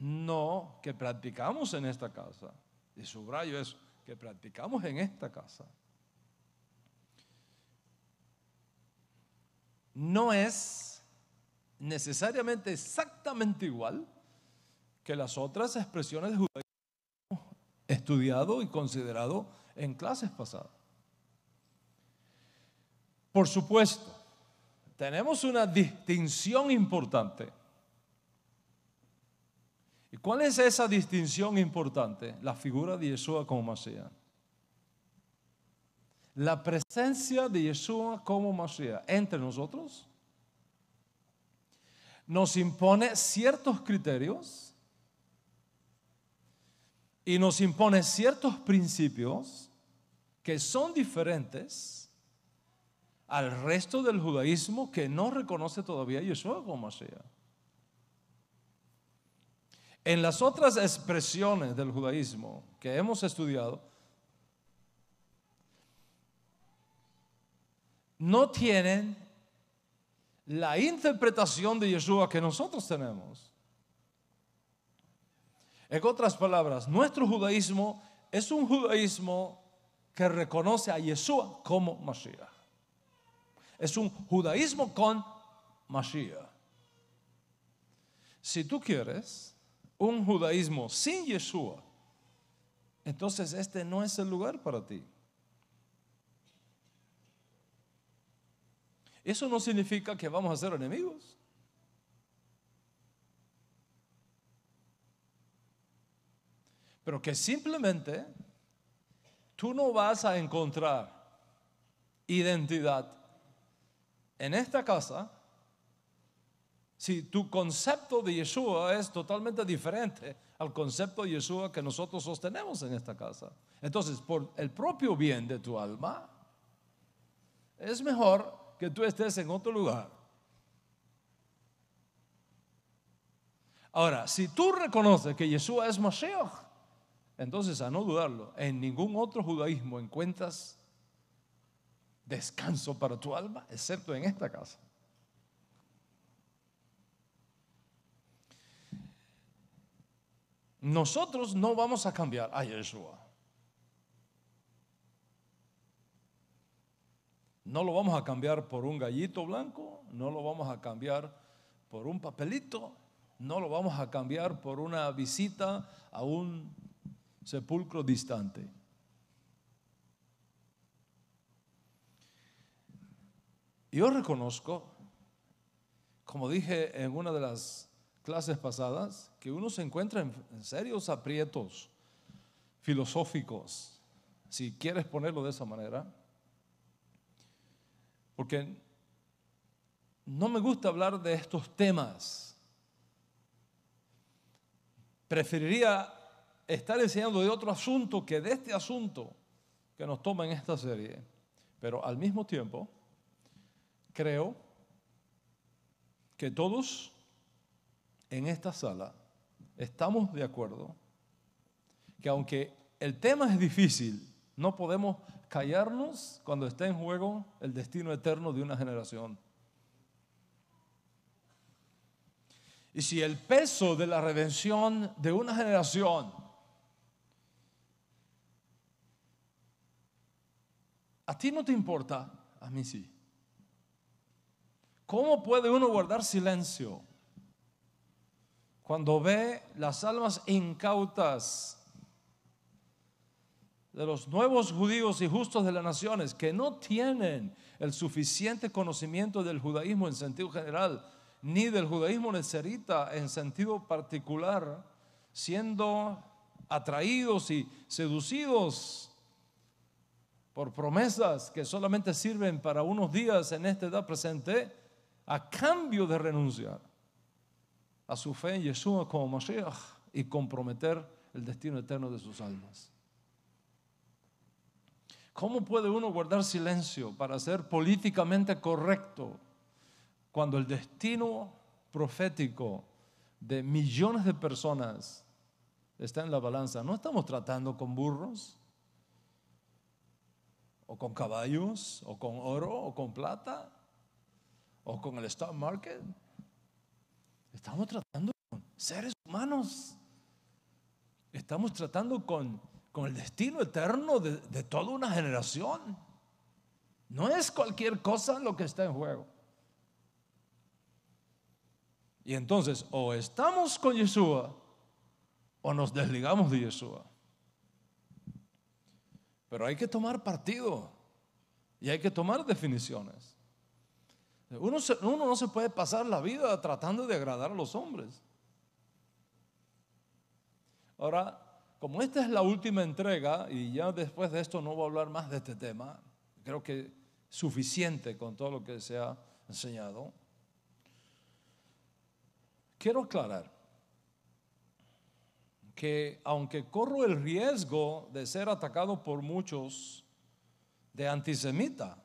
No, que practicamos en esta casa. Y subrayo eso, que practicamos en esta casa. No es necesariamente exactamente igual que las otras expresiones de judaísmo estudiado y considerado en clases pasadas. Por supuesto, tenemos una distinción importante. ¿Y cuál es esa distinción importante? La figura de Yeshua como Mashiach. La presencia de Yeshua como Mashiach entre nosotros nos impone ciertos criterios y nos impone ciertos principios que son diferentes al resto del judaísmo que no reconoce todavía a Yeshua como Mashiach. En las otras expresiones del judaísmo que hemos estudiado, no tienen la interpretación de Yeshua que nosotros tenemos. En otras palabras, nuestro judaísmo es un judaísmo que reconoce a Yeshua como Mashiach. Es un judaísmo con Mashiach. Si tú quieres un judaísmo sin Yeshua, entonces este no es el lugar para ti. Eso no significa que vamos a ser enemigos. Pero que simplemente tú no vas a encontrar identidad en esta casa si tu concepto de Yeshua es totalmente diferente al concepto de Yeshua que nosotros sostenemos en esta casa. Entonces, por el propio bien de tu alma, es mejor que tú estés en otro lugar. Ahora, si tú reconoces que Yeshua es Mashiach, entonces, a no dudarlo, en ningún otro judaísmo encuentras descanso para tu alma, excepto en esta casa. Nosotros no vamos a cambiar a Yeshua. No lo vamos a cambiar por un gallito blanco, no lo vamos a cambiar por un papelito, no lo vamos a cambiar por una visita a un sepulcro distante. Yo reconozco, como dije en una de las clases pasadas, que uno se encuentra en serios aprietos filosóficos, si quieres ponerlo de esa manera, porque no me gusta hablar de estos temas. Preferiría estar enseñando de otro asunto que de este asunto que nos toma en esta serie. Pero al mismo tiempo, creo que todos en esta sala estamos de acuerdo que aunque el tema es difícil, no podemos callarnos cuando está en juego el destino eterno de una generación. Y si el peso de la redención de una generación a ti no te importa, a mí sí. ¿Cómo puede uno guardar silencio cuando ve las almas incautas de los nuevos judíos y justos de las naciones que no tienen el suficiente conocimiento del judaísmo en sentido general, ni del judaísmo nezarita en sentido particular, siendo atraídos y seducidos por promesas que solamente sirven para unos días en esta edad presente, a cambio de renunciar a su fe en Yeshua como Mashiach y comprometer el destino eterno de sus almas? ¿Cómo puede uno guardar silencio para ser políticamente correcto cuando el destino profético de millones de personas está en la balanza? No estamos tratando con burros, o con caballos, o con oro, o con plata, o con el stock market. Estamos tratando con seres humanos. Estamos tratando con el destino eterno de toda una generación. No es cualquier cosa lo que está en juego. Y entonces, o estamos con Yeshua o nos desligamos de Yeshua. Pero hay que tomar partido y hay que tomar definiciones. Uno no se puede pasar la vida tratando de agradar a los hombres. Ahora, como esta es la última entrega y ya después de esto no voy a hablar más de este tema, creo que es suficiente con todo lo que se ha enseñado. Quiero aclarar que aunque corro el riesgo de ser atacado por muchos de antisemita,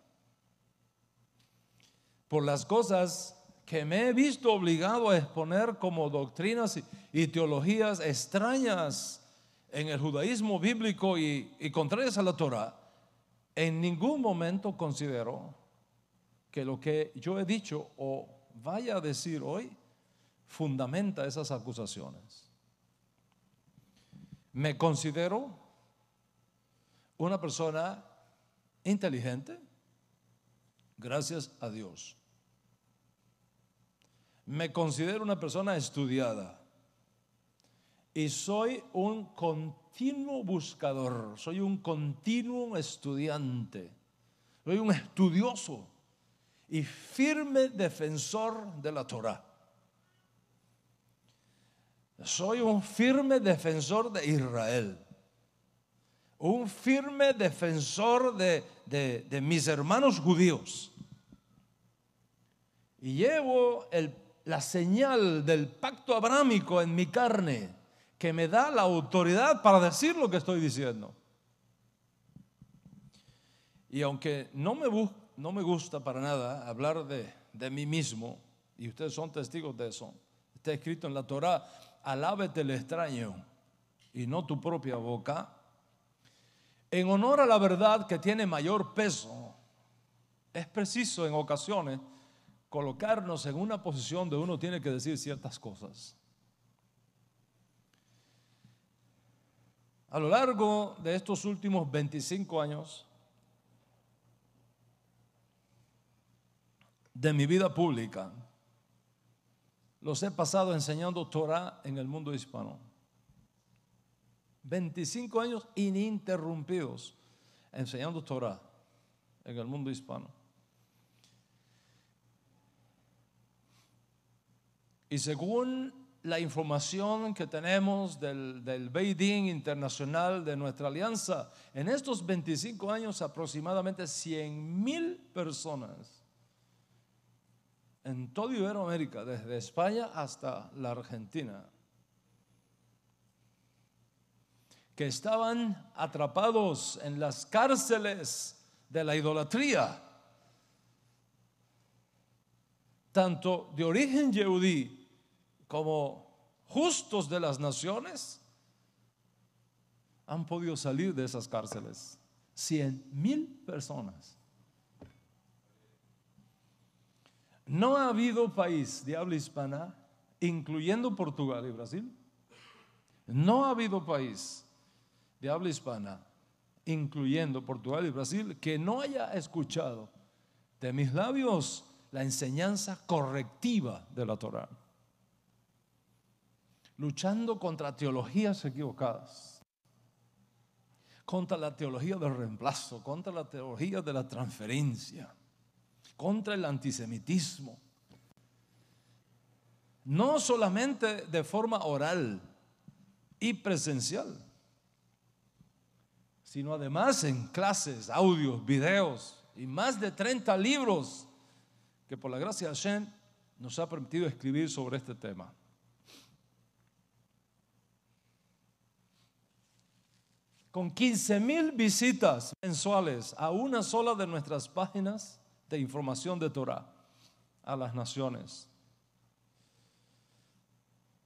por las cosas que me he visto obligado a exponer como doctrinas y teologías extrañas en el judaísmo bíblico y contrarias a la Torah, en ningún momento considero que lo que yo he dicho o vaya a decir hoy fundamenta esas acusaciones. Me considero una persona inteligente, gracias a Dios. Me considero una persona estudiada y soy un continuo buscador, soy un continuo estudiante, soy un estudioso y firme defensor de la Torah. Soy un firme defensor de Israel, un firme defensor de mis hermanos judíos. Y llevo la señal del pacto abrámico en mi carne, que me da la autoridad para decir lo que estoy diciendo. Y aunque no me gusta para nada hablar de mí mismo, y ustedes son testigos de eso, está escrito en la Torah: alábete el extraño y no tu propia boca. En honor a la verdad que tiene mayor peso, es preciso en ocasiones colocarnos en una posición donde uno tiene que decir ciertas cosas. A lo largo de estos últimos 25 años de mi vida pública, los he pasado enseñando Torah en el mundo hispano. 25 años ininterrumpidos enseñando Torah en el mundo hispano. Y según la información que tenemos del Beit Din internacional de nuestra alianza, en estos 25 años aproximadamente 100,000 personas en toda Iberoamérica, desde España hasta la Argentina, que estaban atrapados en las cárceles de la idolatría, tanto de origen yehudí como justos de las naciones, han podido salir de esas cárceles. 100,000 personas. No ha habido país de habla hispana, incluyendo Portugal y Brasil, no ha habido país de habla hispana, incluyendo Portugal y Brasil, que no haya escuchado de mis labios la enseñanza correctiva de la Torah, luchando contra teologías equivocadas, contra la teología del reemplazo, contra la teología de la transferencia, contra el antisemitismo, no solamente de forma oral y presencial, sino además en clases, audios, videos y más de 30 libros que por la gracia de Hashem nos ha permitido escribir sobre este tema. Con 15,000 visitas mensuales a una sola de nuestras páginas de información de Torah a las naciones,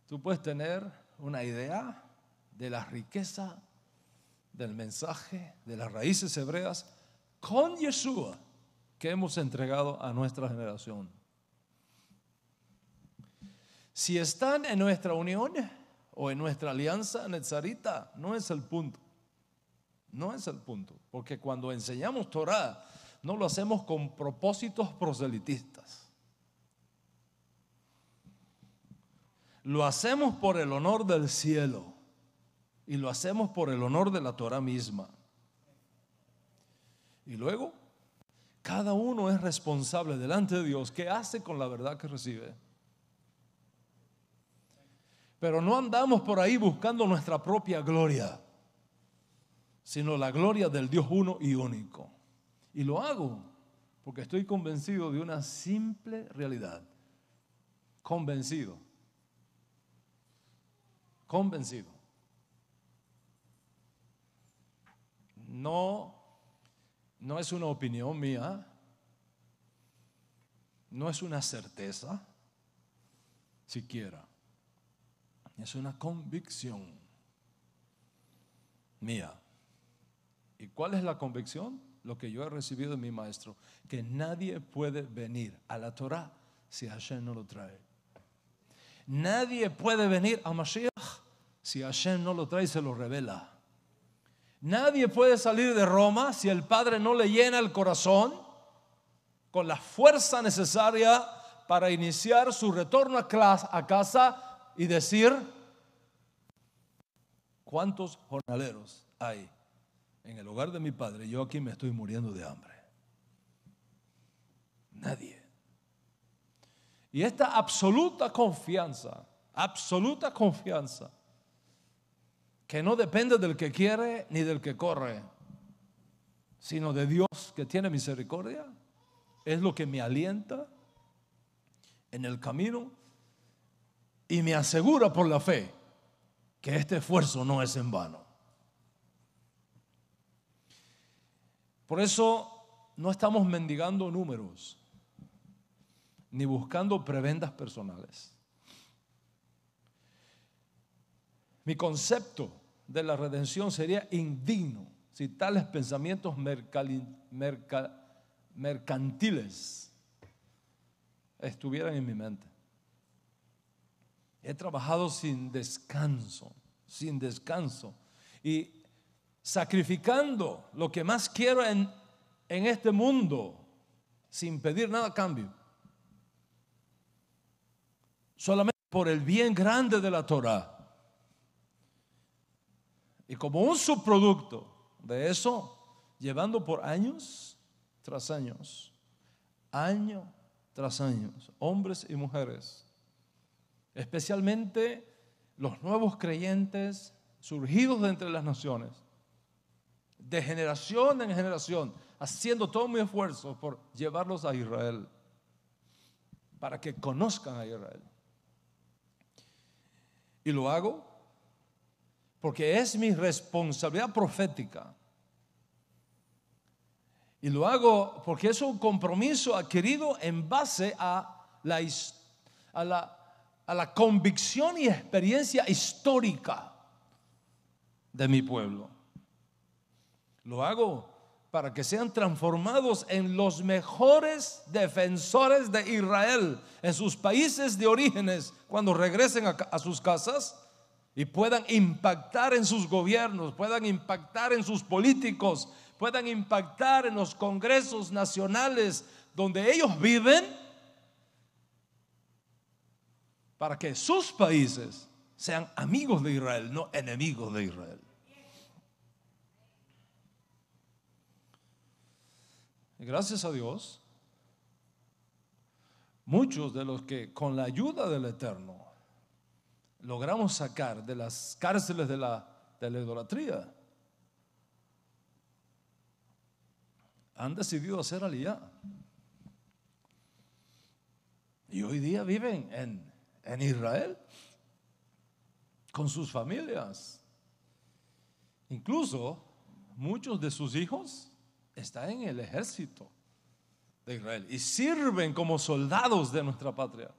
tú puedes tener una idea de la riqueza del mensaje, de las raíces hebreas con Yeshua que hemos entregado a nuestra generación. Si están en nuestra unión o en nuestra alianza netzarita, no es el punto. No es el punto. Porque cuando enseñamos Torah, no lo hacemos con propósitos proselitistas. Lo hacemos por el honor del cielo. Y lo hacemos por el honor de la Torah misma. Y luego, cada uno es responsable delante de Dios qué hace con la verdad que recibe. Pero no andamos por ahí buscando nuestra propia gloria, sino la gloria del Dios uno y único. Y lo hago porque estoy convencido de una simple realidad. Convencido. No es una opinión mía, no es una certeza siquiera, es una convicción mía. ¿Y cuál es la convicción? Lo que yo he recibido de mi maestro, que nadie puede venir a la Torah si Hashem no lo trae. Nadie puede venir a Mashiach si Hashem no lo trae y se lo revela. Nadie puede salir de Roma si el Padre no le llena el corazón con la fuerza necesaria para iniciar su retorno a casa y decir: ¿cuántos jornaleros hay en el hogar de mi Padre? Yo aquí me estoy muriendo de hambre. Nadie. Y esta absoluta confianza, que no depende del que quiere ni del que corre, sino de Dios que tiene misericordia, es lo que me alienta en el camino y me asegura por la fe que este esfuerzo no es en vano. Por eso no estamos mendigando números ni buscando prebendas personales. Mi concepto de la redención sería indigno si tales pensamientos mercantiles estuvieran en mi mente. He trabajado sin descanso y sacrificando lo que más quiero en este mundo sin pedir nada a cambio, solamente por el bien grande de la Torah. Y como un subproducto de eso, llevando por años tras años, año tras año, hombres y mujeres, especialmente los nuevos creyentes surgidos de entre las naciones, de generación en generación, haciendo todo mi esfuerzo por llevarlos a Israel, para que conozcan a Israel. Y lo hago porque es mi responsabilidad profética. Y lo hago porque es un compromiso adquirido en base a la convicción y experiencia histórica de mi pueblo. Lo hago para que sean transformados en los mejores defensores de Israel en sus países de orígenes cuando regresen a sus casas y puedan impactar en sus gobiernos, puedan impactar en sus políticos, puedan impactar en los congresos nacionales donde ellos viven, para que sus países sean amigos de Israel, no enemigos de Israel. Y gracias a Dios, muchos de los que con la ayuda del Eterno logramos sacar de las cárceles de la idolatría, han decidido hacer aliyá. Y hoy día viven en Israel con sus familias. Incluso muchos de sus hijos están en el ejército de Israel y sirven como soldados de nuestra patria.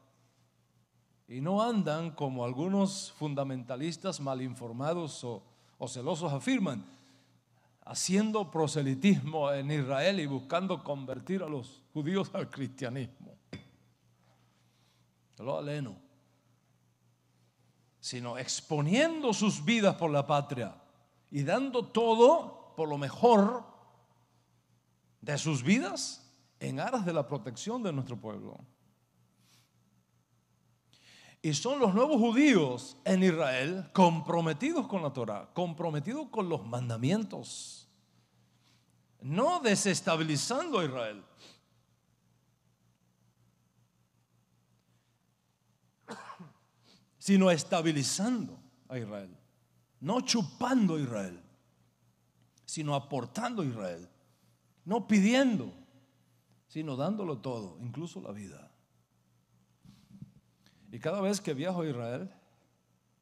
Y no andan como algunos fundamentalistas mal informados o celosos afirman, haciendo proselitismo en Israel y buscando convertir a los judíos al cristianismo. Lo aleno. sino exponiendo sus vidas por la patria y dando todo por lo mejor de sus vidas en aras de la protección de nuestro pueblo. Y son los nuevos judíos en Israel comprometidos con la Torah, comprometidos con los mandamientos, no desestabilizando a Israel, sino estabilizando a Israel, no chupando a Israel, sino aportando a Israel, no pidiendo, sino dándolo todo, incluso la vida. Y cada vez que viajo a Israel,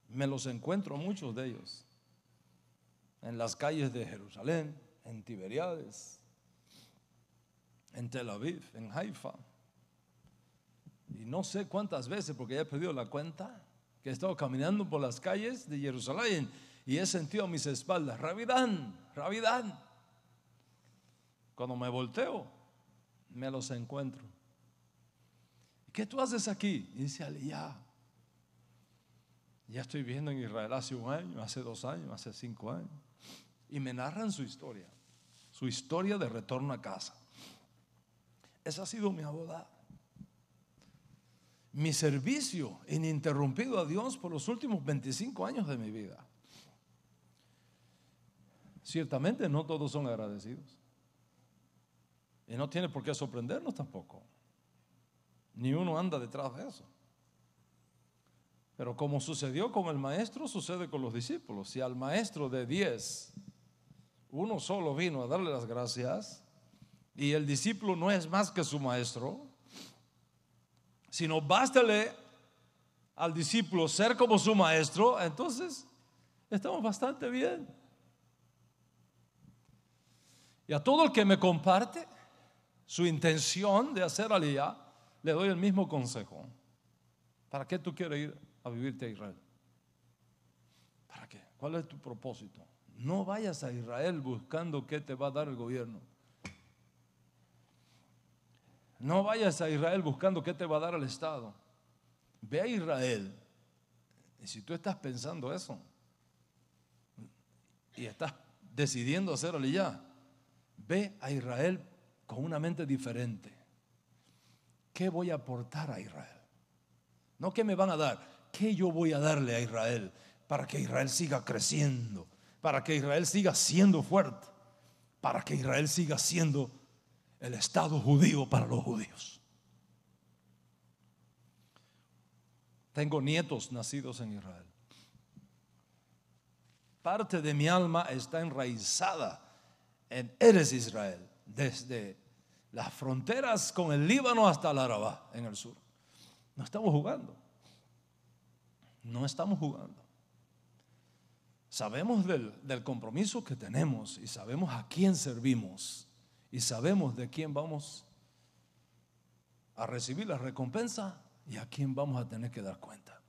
me los encuentro muchos de ellos en las calles de Jerusalén, en Tiberíades, en Tel Aviv, en Haifa. Y no sé cuántas veces, porque ya he perdido la cuenta, que he estado caminando por las calles de Jerusalén y he sentido a mis espaldas, Rabidán, Rabidán. Cuando me volteo, me los encuentro. ¿Qué tú haces aquí? Y dice Aliyah, ya estoy viviendo en Israel hace 1 año, hace 2 años, hace 5 años. Y me narran su historia de retorno a casa. Esa ha sido mi boda, mi servicio ininterrumpido a Dios por los últimos 25 años de mi vida. Ciertamente no todos son agradecidos. Y no tiene por qué sorprendernos tampoco. Ni uno anda detrás de eso. Pero como sucedió con el maestro, sucede con los discípulos. Si al maestro de 10, uno solo vino a darle las gracias, y el discípulo no es más que su maestro, sino bástale al discípulo ser como su maestro, entonces estamos bastante bien. Y a todo el que me comparte su intención de hacer aliyah, le doy el mismo consejo. ¿Para qué tú quieres ir a vivirte a Israel? ¿Para qué? ¿Cuál es tu propósito? No vayas a Israel buscando qué te va a dar el gobierno. No vayas a Israel buscando qué te va a dar el Estado. Ve a Israel. Y si tú estás pensando eso y estás decidiendo hacer aliyah, ve a Israel con una mente diferente. ¿Qué voy a aportar a Israel? No qué me van a dar, qué yo voy a darle a Israel para que Israel siga creciendo, para que Israel siga siendo fuerte, para que Israel siga siendo el Estado judío para los judíos. Tengo nietos nacidos en Israel. Parte de mi alma está enraizada en Eretz Israel, desde las fronteras con el Líbano hasta el Arabá en el sur. No estamos jugando. No estamos jugando. Sabemos del compromiso que tenemos y sabemos a quién servimos y sabemos de quién vamos a recibir la recompensa y a quién vamos a tener que dar cuenta.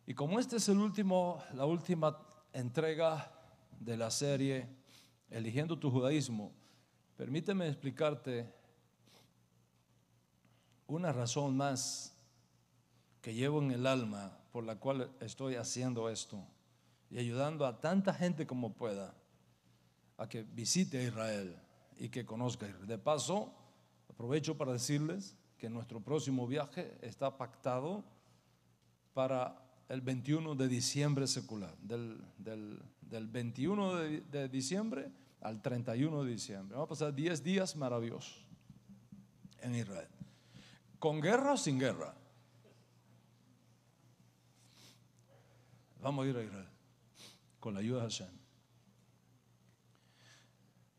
Y como este es la última entrega de la serie Eligiendo tu Judaísmo, permíteme explicarte una razón más que llevo en el alma por la cual estoy haciendo esto y ayudando a tanta gente como pueda a que visite Israel y que conozca Israel. De paso, aprovecho para decirles que nuestro próximo viaje está pactado para el 21 de diciembre secular, del 21 de diciembre al 31 de diciembre. Vamos a pasar 10 días maravillosos en Israel. ¿Con guerra o sin guerra? Vamos a ir a Israel con la ayuda de Hashem.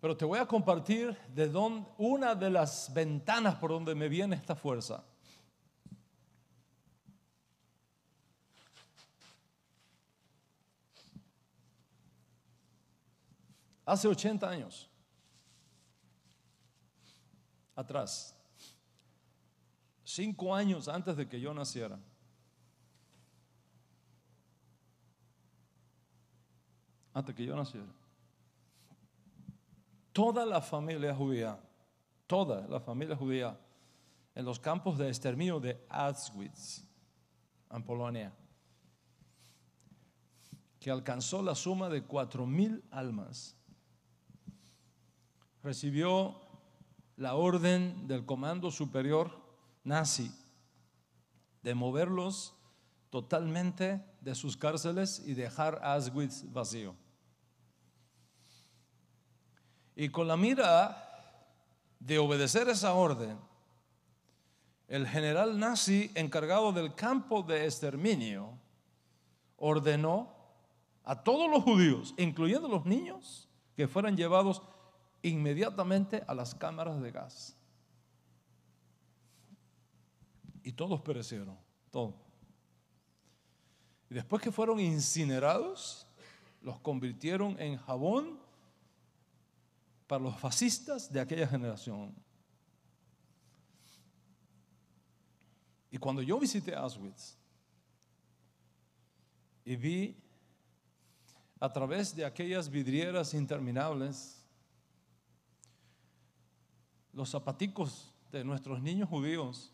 Pero te voy a compartir una de las ventanas por donde me viene esta fuerza. Hace 80 años atrás, 5 años antes de que yo naciera, toda la familia judía en los campos de exterminio de Auschwitz, en Polonia, que alcanzó la suma de 4,000 almas, recibió la orden del comando superior nazi de moverlos totalmente de sus cárceles y dejar Auschwitz vacío. Y con la mira de obedecer esa orden, el general nazi encargado del campo de exterminio ordenó a todos los judíos, incluyendo los niños, que fueran llevados inmediatamente a las cámaras de gas. Y todos perecieron, todos. Y después que fueron incinerados, los convirtieron en jabón para los fascistas de aquella generación. Y cuando yo visité Auschwitz y vi a través de aquellas vidrieras interminables los zapaticos de nuestros niños judíos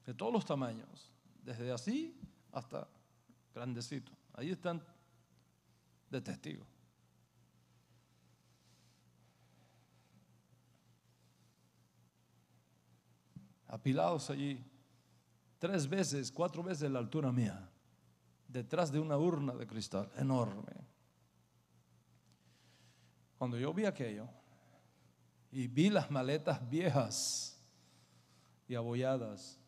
de todos los tamaños, desde así hasta grandecito, ahí están de testigos. Apilados allí, 3 veces, 4 veces la altura mía, detrás de una urna de cristal enorme. Cuando yo vi aquello y vi las maletas viejas y abolladas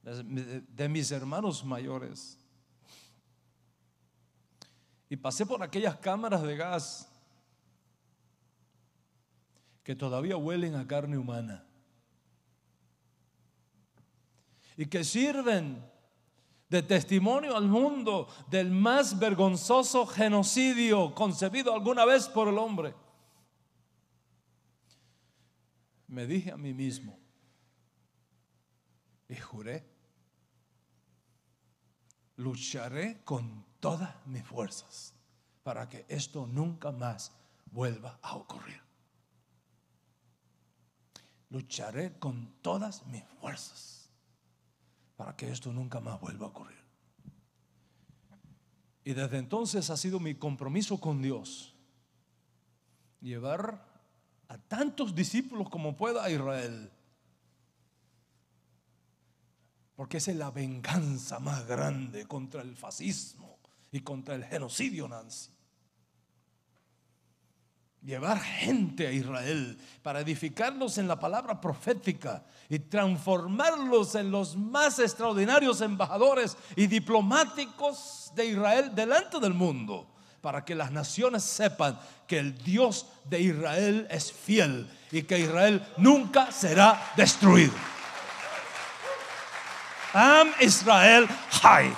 de mis hermanos mayores, y pasé por aquellas cámaras de gas que todavía huelen a carne humana y que sirven de testimonio al mundo del más vergonzoso genocidio concebido alguna vez por el hombre, me dije a mí mismo y juré: lucharé con todas mis fuerzas para que esto nunca más vuelva a ocurrir. Lucharé con todas mis fuerzas para que esto nunca más vuelva a ocurrir. Y desde entonces ha sido mi compromiso con Dios llevar a tantos discípulos como pueda a Israel, porque esa es la venganza más grande contra el fascismo y contra el genocidio nazi. Llevar gente a Israel para edificarlos en la palabra profética y transformarlos en los más extraordinarios embajadores y diplomáticos de Israel delante del mundo, para que las naciones sepan que el Dios de Israel es fiel y que Israel nunca será destruido. Am Israel Chai.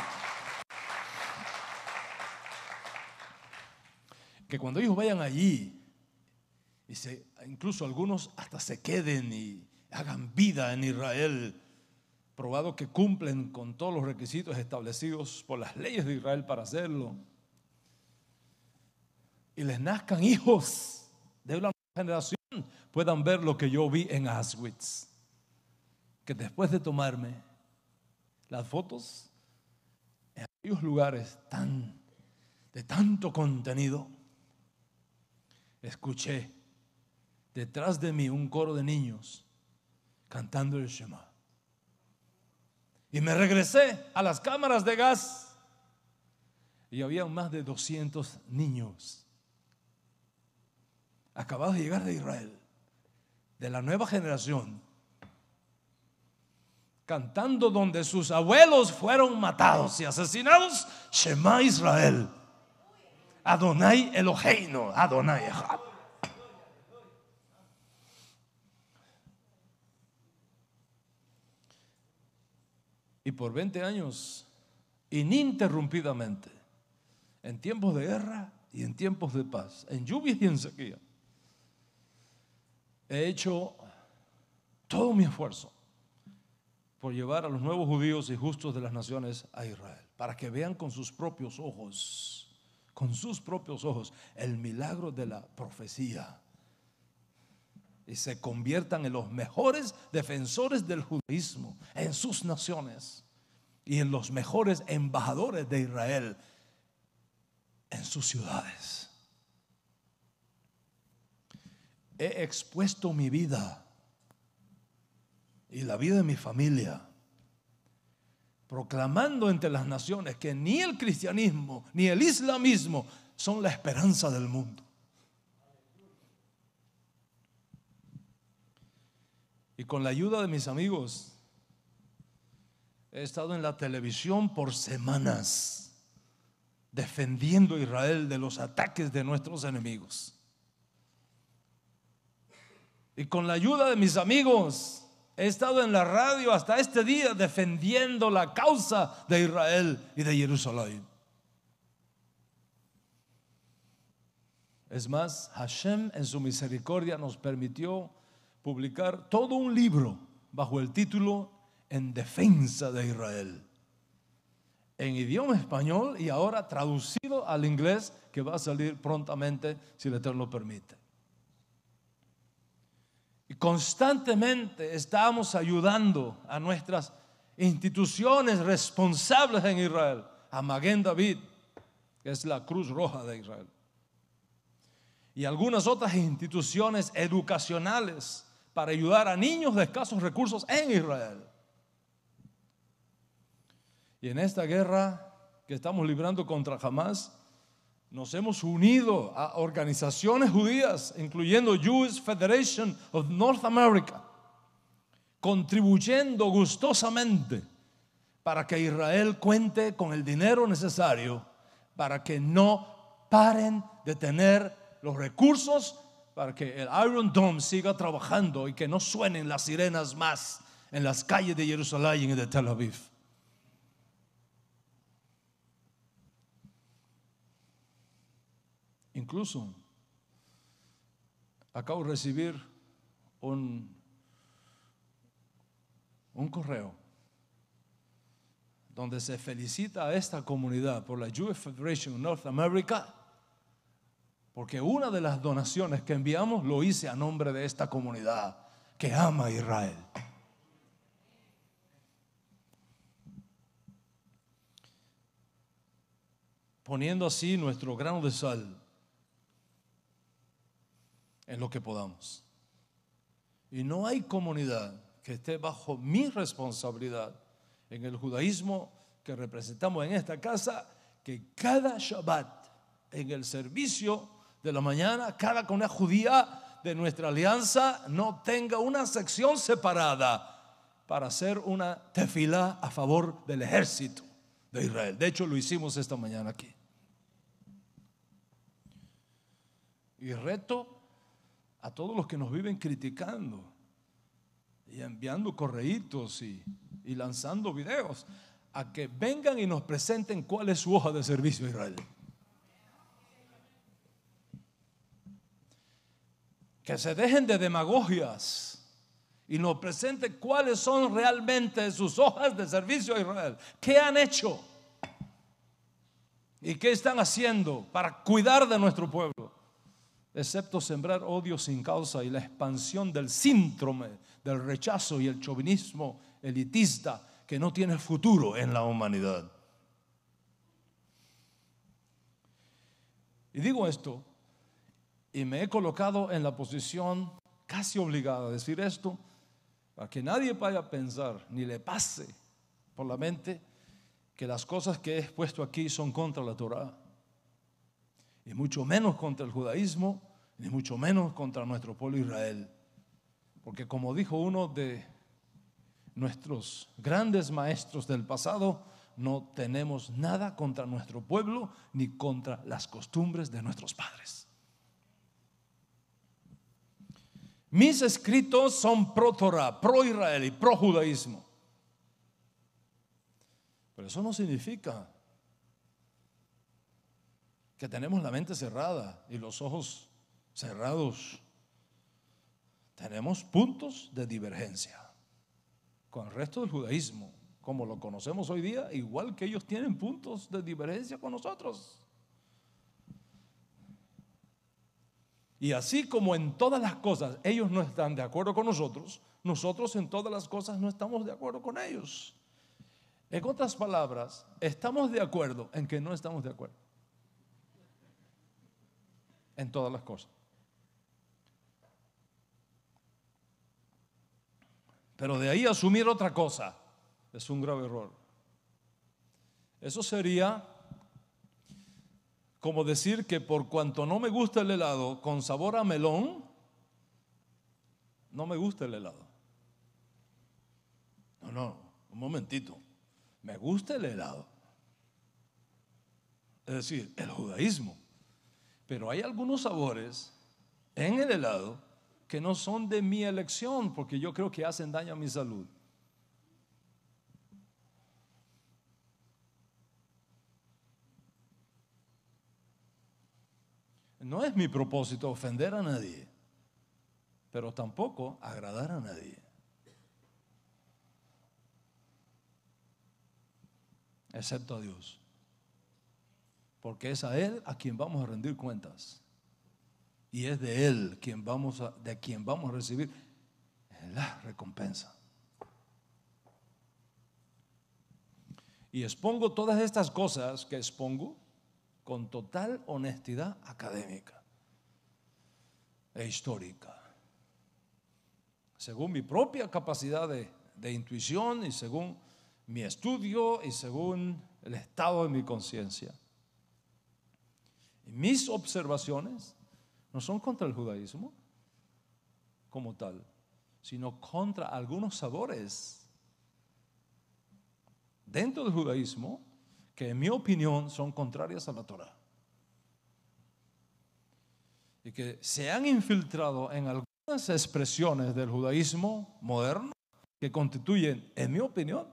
Que cuando ellos vayan allí, incluso algunos hasta se queden y hagan vida en Israel, probado que cumplen con todos los requisitos establecidos por las leyes de Israel para hacerlo, y les nazcan hijos de una generación, puedan ver lo que yo vi en Auschwitz, que después de tomarme las fotos en aquellos lugares de tanto contenido, escuché detrás de mí un coro de niños cantando el Shema. Y me regresé a las cámaras de gas y había más de 200 niños acabados de llegar de Israel, de la nueva generación, cantando donde sus abuelos fueron matados y asesinados: Shema Israel, Adonai Eloheinu, Adonai Echad. Y por 20 años, ininterrumpidamente, en tiempos de guerra y en tiempos de paz, en lluvias y en sequía, he hecho todo mi esfuerzo por llevar a los nuevos judíos y justos de las naciones a Israel, para que vean con sus propios ojos, el milagro de la profecía y se conviertan en los mejores defensores del judaísmo en sus naciones, y en los mejores embajadores de Israel en sus ciudades. He expuesto mi vida y la vida de mi familia, proclamando entre las naciones que ni el cristianismo ni el islamismo son la esperanza del mundo. Y con la ayuda de mis amigos, he estado en la televisión por semanas defendiendo a Israel de los ataques de nuestros enemigos. Y con la ayuda de mis amigos, he estado en la radio hasta este día defendiendo la causa de Israel y de Jerusalén. Es más, Hashem en su misericordia nos permitió publicar todo un libro bajo el título En defensa de Israel, en idioma español y ahora traducido al inglés, que va a salir prontamente si el Eterno lo permite. Y constantemente estamos ayudando a nuestras instituciones responsables en Israel, a Maguen David, que es la Cruz Roja de Israel, y algunas otras instituciones educacionales para ayudar a niños de escasos recursos en Israel. Y en esta guerra que estamos librando contra Hamás, nos hemos unido a organizaciones judías, incluyendo Jewish Federation of North America, contribuyendo gustosamente para que Israel cuente con el dinero necesario para que no paren de tener los recursos, para que el Iron Dome siga trabajando y que no suenen las sirenas más en las calles de Jerusalén y de Tel Aviv. Incluso acabo de recibir un correo donde se felicita a esta comunidad por la Jewish Federation of North America, porque una de las donaciones que enviamos lo hice a nombre de esta comunidad que ama a Israel. Poniendo así nuestro grano de sal en lo que podamos. Y no hay comunidad que esté bajo mi responsabilidad en el judaísmo que representamos en esta casa, que cada Shabbat en el servicio de la mañana, cada comunidad judía de nuestra alianza no tenga una sección separada para hacer una tefilá a favor del ejército de Israel. De hecho, lo hicimos esta mañana aquí. Y reto a todos los que nos viven criticando y enviando correitos y lanzando videos, a que vengan y nos presenten cuál es su hoja de servicio a Israel. Que se dejen de demagogias y nos presenten cuáles son realmente sus hojas de servicio a Israel. ¿Qué han hecho? ¿Y qué están haciendo para cuidar de nuestro pueblo? Excepto sembrar odio sin causa y la expansión del síndrome del rechazo y el chauvinismo elitista que no tiene futuro en la humanidad. Y digo esto, y me he colocado en la posición casi obligada a decir esto, para que nadie vaya a pensar ni le pase por la mente que las cosas que he expuesto aquí son contra la Torah, y mucho menos contra el judaísmo, ni mucho menos contra nuestro pueblo Israel. Porque como dijo uno de nuestros grandes maestros del pasado, no tenemos nada contra nuestro pueblo ni contra las costumbres de nuestros padres. Mis escritos son pro Torah, pro Israel y pro judaísmo. Pero eso no significa que tenemos la mente cerrada y los ojos cerrados. Tenemos puntos de divergencia con el resto del judaísmo, como lo conocemos hoy día, igual que ellos tienen puntos de divergencia con nosotros. Y así como en todas las cosas ellos no están de acuerdo con nosotros, nosotros en todas las cosas no estamos de acuerdo con ellos. En otras palabras, estamos de acuerdo en que no estamos de acuerdo en todas las cosas. Pero de ahí a asumir otra cosa es un grave error. Eso sería como decir que por cuanto no me gusta el helado con sabor a melón, no me gusta el helado. No, un momentito. Me gusta el helado. Es decir, el judaísmo. Pero hay algunos sabores en el helado que no son de mi elección, porque yo creo que hacen daño a mi salud. No es mi propósito ofender a nadie, pero tampoco agradar a nadie. Excepto a Dios. Porque es a Él a quien vamos a rendir cuentas. Y es de Él de quien vamos a recibir la recompensa. Y expongo todas estas cosas que expongo con total honestidad académica e histórica, según mi propia capacidad de intuición y según mi estudio y según el estado de mi conciencia. Mis observaciones no son contra el judaísmo como tal, sino contra algunos sabores dentro del judaísmo que en mi opinión son contrarias a la Torah y que se han infiltrado en algunas expresiones del judaísmo moderno que constituyen, en mi opinión,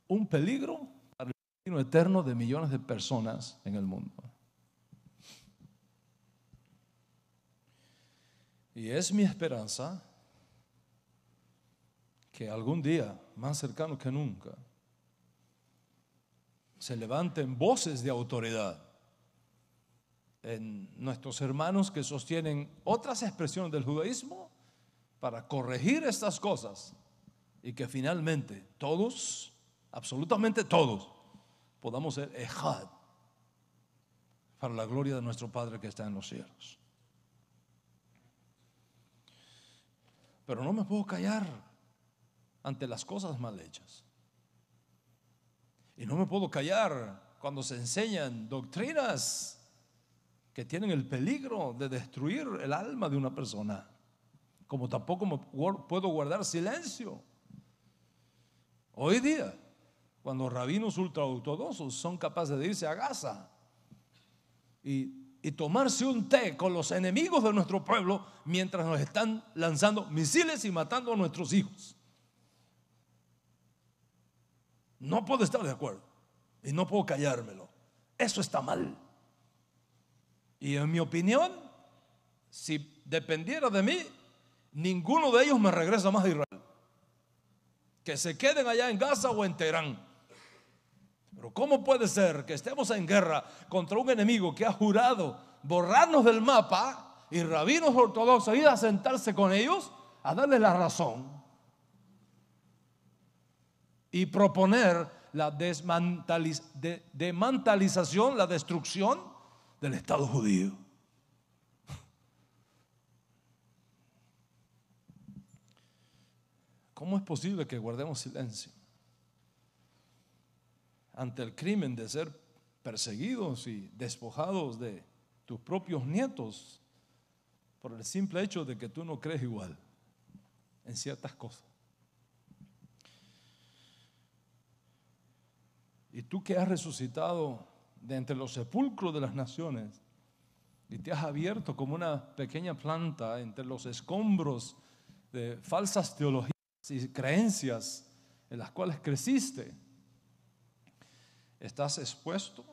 un peligro para el destino eterno de millones de personas en el mundo. Y es mi esperanza que algún día, más cercano que nunca, se levanten voces de autoridad en nuestros hermanos que sostienen otras expresiones del judaísmo para corregir estas cosas y que finalmente todos, absolutamente todos, podamos ser ejad para la gloria de nuestro Padre que está en los cielos. Pero no me puedo callar ante las cosas mal hechas. Y no me puedo callar cuando se enseñan doctrinas que tienen el peligro de destruir el alma de una persona. Como tampoco me puedo guardar silencio. Hoy día, cuando rabinos ultraortodoxos son capaces de irse a Gaza y tomarse un té con los enemigos de nuestro pueblo mientras nos están lanzando misiles y matando a nuestros hijos. No puedo estar de acuerdo y no puedo callármelo. Eso está mal. Y en mi opinión, si dependiera de mí, ninguno de ellos me regresa más a Israel. Que se queden allá en Gaza o en Teherán. Pero ¿cómo puede ser que estemos en guerra contra un enemigo que ha jurado borrarnos del mapa y rabinos ortodoxos ir a sentarse con ellos a darles la razón y proponer la desmantelización, la destrucción del Estado judío? ¿Cómo es posible que guardemos silencio ante el crimen de ser perseguidos y despojados de tus propios nietos por el simple hecho de que tú no crees igual en ciertas cosas? Y tú que has resucitado de entre los sepulcros de las naciones y te has abierto como una pequeña planta entre los escombros de falsas teologías y creencias en las cuales creciste, estás expuesto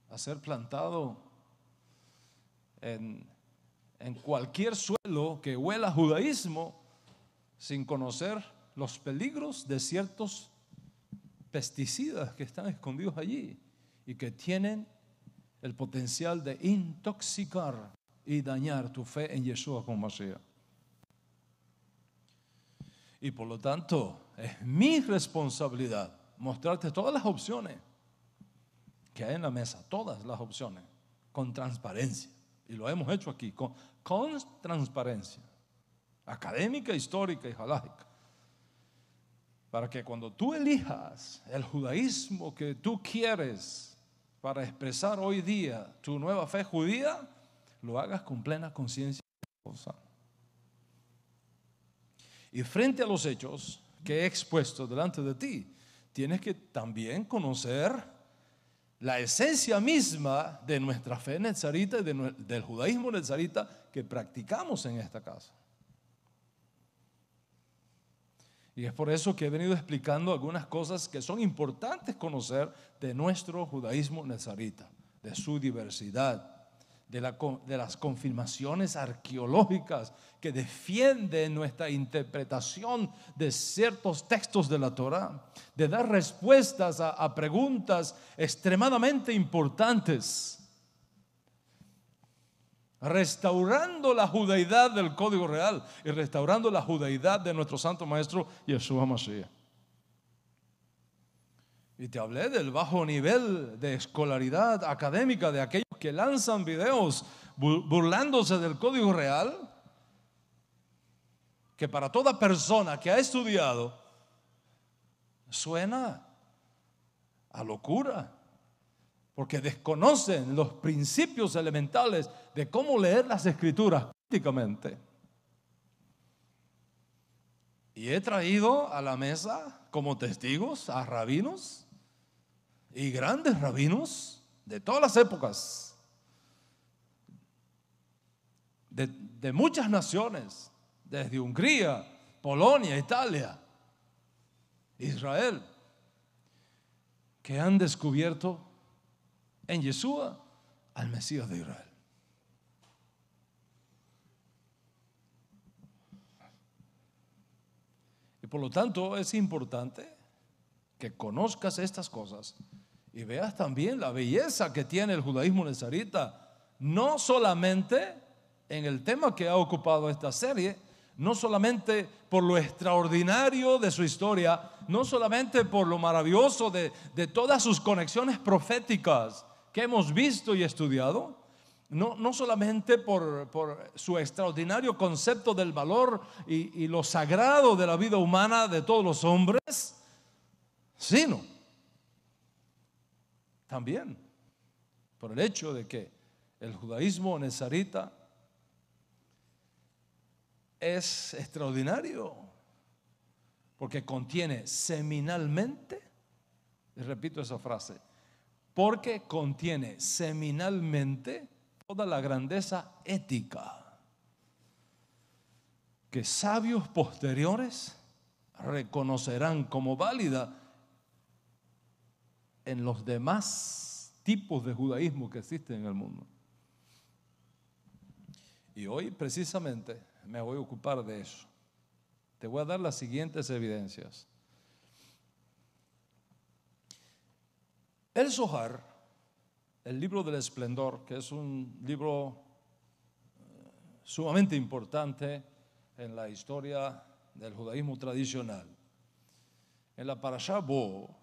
a ser plantado en cualquier suelo que huela a judaísmo sin conocer los peligros de ciertos pesticidas que están escondidos allí y que tienen el potencial de intoxicar y dañar tu fe en Yeshua como Mashiach. Y por lo tanto es mi responsabilidad mostrarte todas las opciones que hay en la mesa, todas las opciones, con transparencia. Y lo hemos hecho aquí, con transparencia, académica, histórica y halágica. Para que cuando tú elijas el judaísmo que tú quieres para expresar hoy día tu nueva fe judía, lo hagas con plena conciencia. Y frente a los hechos que he expuesto delante de ti, tienes que también conocer la esencia misma de nuestra fe nezarita y del judaísmo nezarita que practicamos en esta casa. Y es por eso que he venido explicando algunas cosas que son importantes conocer de nuestro judaísmo nezarita, de su diversidad, de las confirmaciones arqueológicas que defienden nuestra interpretación de ciertos textos de la Torá, de dar respuestas a preguntas extremadamente importantes, restaurando la judaidad del Código Real y restaurando la judaidad de nuestro Santo Maestro Yeshua Mashiach. Y te hablé del bajo nivel de escolaridad académica de aquellos que lanzan videos burlándose del Código Real, que para toda persona que ha estudiado suena a locura, porque desconocen los principios elementales de cómo leer las Escrituras prácticamente. Y he traído a la mesa como testigos a rabinos y grandes rabinos de todas las épocas, de muchas naciones, desde Hungría, Polonia, Italia, Israel, que han descubierto en Yeshua al Mesías de Israel. Y por lo tanto es importante que conozcas estas cosas y veas también la belleza que tiene el judaísmo nezarita, no solamente en el tema que ha ocupado esta serie, no solamente por lo extraordinario de su historia, no solamente por lo maravilloso de todas sus conexiones proféticas que hemos visto y estudiado, no solamente por su extraordinario concepto del valor y lo sagrado de la vida humana de todos los hombres, sino también por el hecho de que el judaísmo nezarita es extraordinario, porque contiene seminalmente, y repito esa frase, porque contiene seminalmente toda la grandeza ética que sabios posteriores reconocerán como válida en los demás tipos de judaísmo que existen en el mundo. Y hoy precisamente me voy a ocupar de eso. Te voy a dar las siguientes evidencias. El Zohar, el libro del esplendor, que es un libro sumamente importante en la historia del judaísmo tradicional. En la Parashá Bo,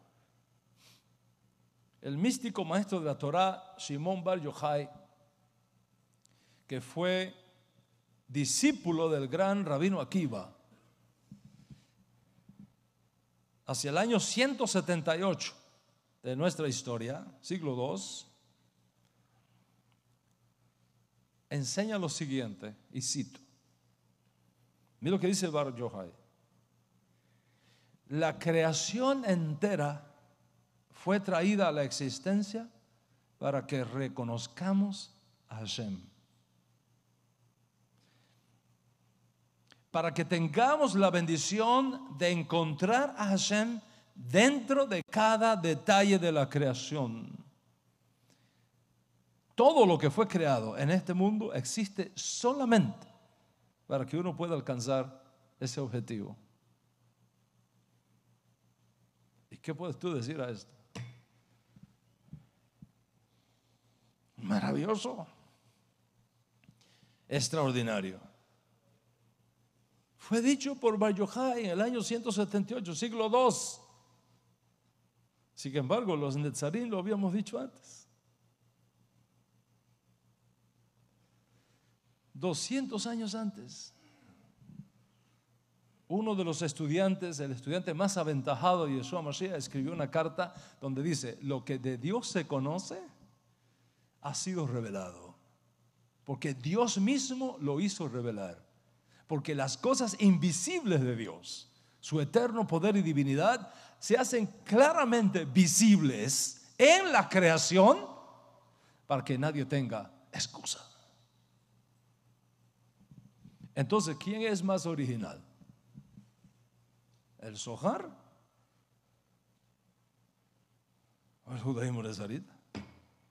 el místico maestro de la Torá, Shimon Bar Yochai, que fue discípulo del gran rabino Akiva, hacia el año 178 de nuestra historia, siglo II, enseña lo siguiente, y cito. Mira lo que dice Bar Yochai: la creación entera fue traída a la existencia para que reconozcamos a Hashem, para que tengamos la bendición de encontrar a Hashem dentro de cada detalle de la creación. Todo lo que fue creado en este mundo existe solamente para que uno pueda alcanzar ese objetivo. ¿Y qué puedes tú decir a esto? Maravilloso, extraordinario. Fue dicho por Bar Yochai en el año 178, siglo II. Sin embargo, los Netzarim lo habíamos dicho antes. 200 años antes, uno de los estudiantes, el estudiante más aventajado de Yeshua Mashiach, escribió una carta donde dice: lo que de Dios se conoce ha sido revelado, porque Dios mismo lo hizo revelar. Porque las cosas invisibles de Dios, su eterno poder y divinidad, se hacen claramente visibles en la creación para que nadie tenga excusa. Entonces, ¿quién es más original? ¿El Zohar o el judaísmo nezarita,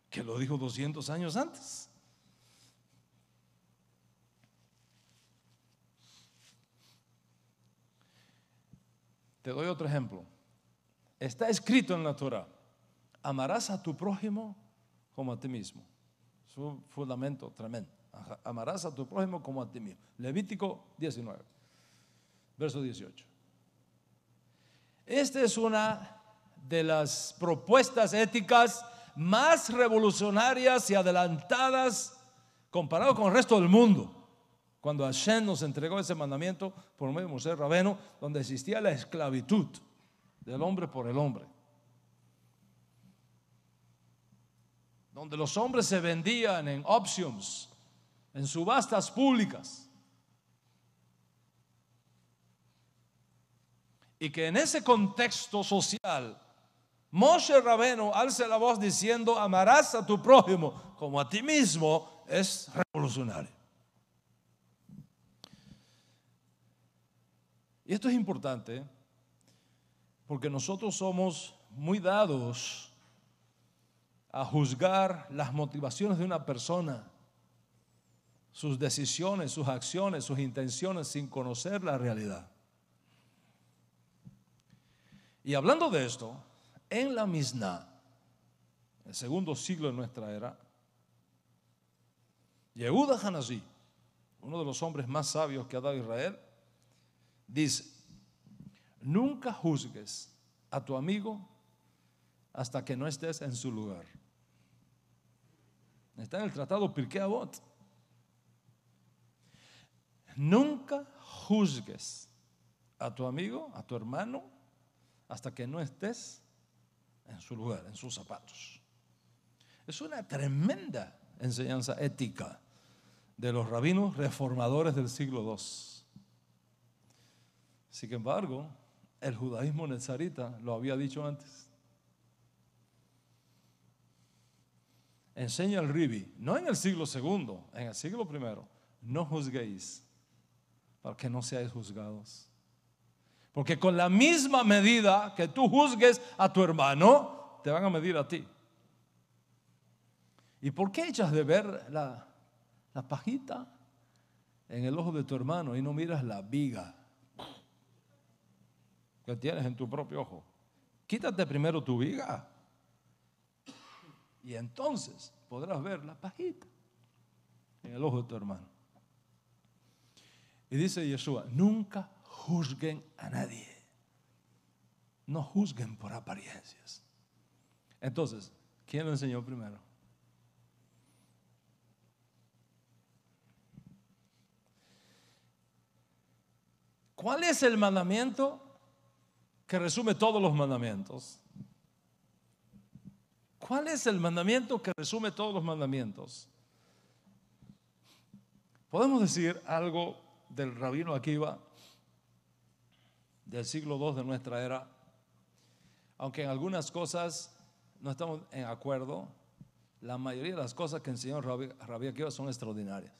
que lo dijo 200 años antes? Te doy otro ejemplo. Está escrito en la Torah: amarás a tu prójimo como a ti mismo. Es un fundamento tremendo. Amarás a tu prójimo como a ti mismo. Levítico 19, verso 18. Esta es una de las propuestas éticas más revolucionarias y adelantadas comparado con el resto del mundo. Cuando Hashem nos entregó ese mandamiento por medio de Moshe Rabeno, donde existía la esclavitud del hombre por el hombre, donde los hombres se vendían en auctions, en subastas públicas, y que en ese contexto social Moshe Rabeno alza la voz diciendo: amarás a tu prójimo como a ti mismo, es revolucionario. Y esto es importante porque nosotros somos muy dados a juzgar las motivaciones de una persona, sus decisiones, sus acciones, sus intenciones, sin conocer la realidad. Y hablando de esto, en la Mishnah, el segundo siglo de nuestra era, Yehuda Hanasi, uno de los hombres más sabios que ha dado Israel, dice: nunca juzgues a tu amigo hasta que no estés en su lugar. Está en el tratado Pirkei Avot. Nunca juzgues a tu amigo, a tu hermano, hasta que no estés en su lugar, en sus zapatos. Es una tremenda enseñanza ética de los rabinos reformadores del siglo II. Sin embargo, el judaísmo nezarita lo había dicho antes. Enseña el Ribi, no en el siglo II, en el siglo I: no juzguéis para que no seáis juzgados. Porque con la misma medida que tú juzgues a tu hermano, te van a medir a ti. ¿Y por qué echas de ver la pajita en el ojo de tu hermano y no miras la viga que tienes en tu propio ojo? Quítate primero tu viga y entonces podrás ver la pajita en el ojo de tu hermano. Y dice Yeshua: nunca juzguen a nadie. No juzguen por apariencias. Entonces, ¿quién lo enseñó primero? ¿Cuál es el mandamiento que resume todos los mandamientos? ¿Cuál es el mandamiento que resume todos los mandamientos? Podemos decir algo del rabino Akiva del siglo II de nuestra era, aunque en algunas cosas no estamos en acuerdo. La mayoría de las cosas que enseñó Rabbi Akiva son extraordinarias.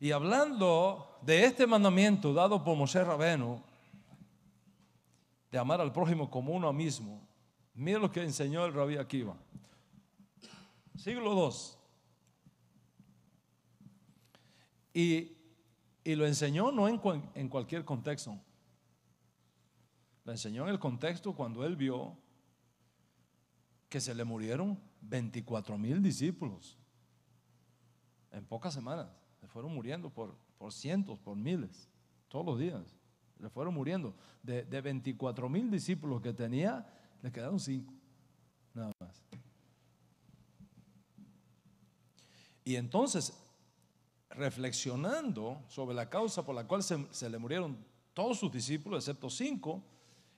Y hablando de este mandamiento dado por Moshe Rabeno, de amar al prójimo como uno mismo, mira lo que enseñó el Rabbi Akiva, siglo II. Y lo enseñó no en cualquier contexto. Lo enseñó en el contexto cuando él vio que se le murieron 24,000 discípulos en pocas semanas. Se fueron muriendo por cientos, por miles, todos los días. le fueron muriendo. De 24,000 discípulos que tenía, le quedaron 5, nada más. Y entonces, reflexionando sobre la causa por la cual se le murieron todos sus discípulos, excepto 5,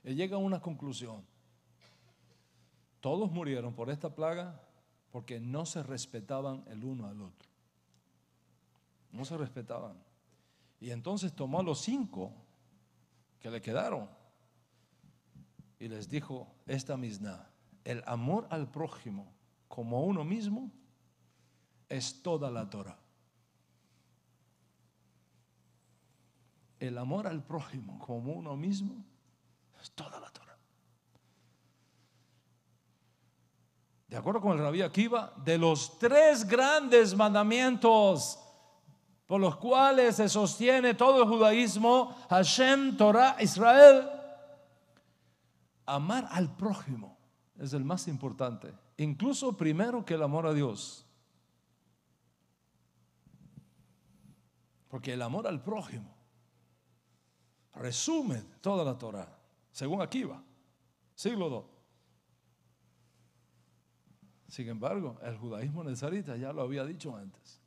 él llega a una conclusión. Todos murieron por esta plaga porque no se respetaban el uno al otro. No se respetaban. Y entonces tomó a los 5 que le quedaron y les dijo esta misna: el amor al prójimo como a uno mismo es toda la Torah. El amor al prójimo como uno mismo es toda la Torah. De acuerdo con el Rabí Akiva, de los 3 grandes mandamientos por los cuales se sostiene todo el judaísmo, Hashem, Torah, Israel, amar al prójimo es el más importante, incluso primero que el amor a Dios. Porque el amor al prójimo resume toda la Torah, según Akiva, siglo II. Sin embargo, el judaísmo nazarita ya lo había dicho antes.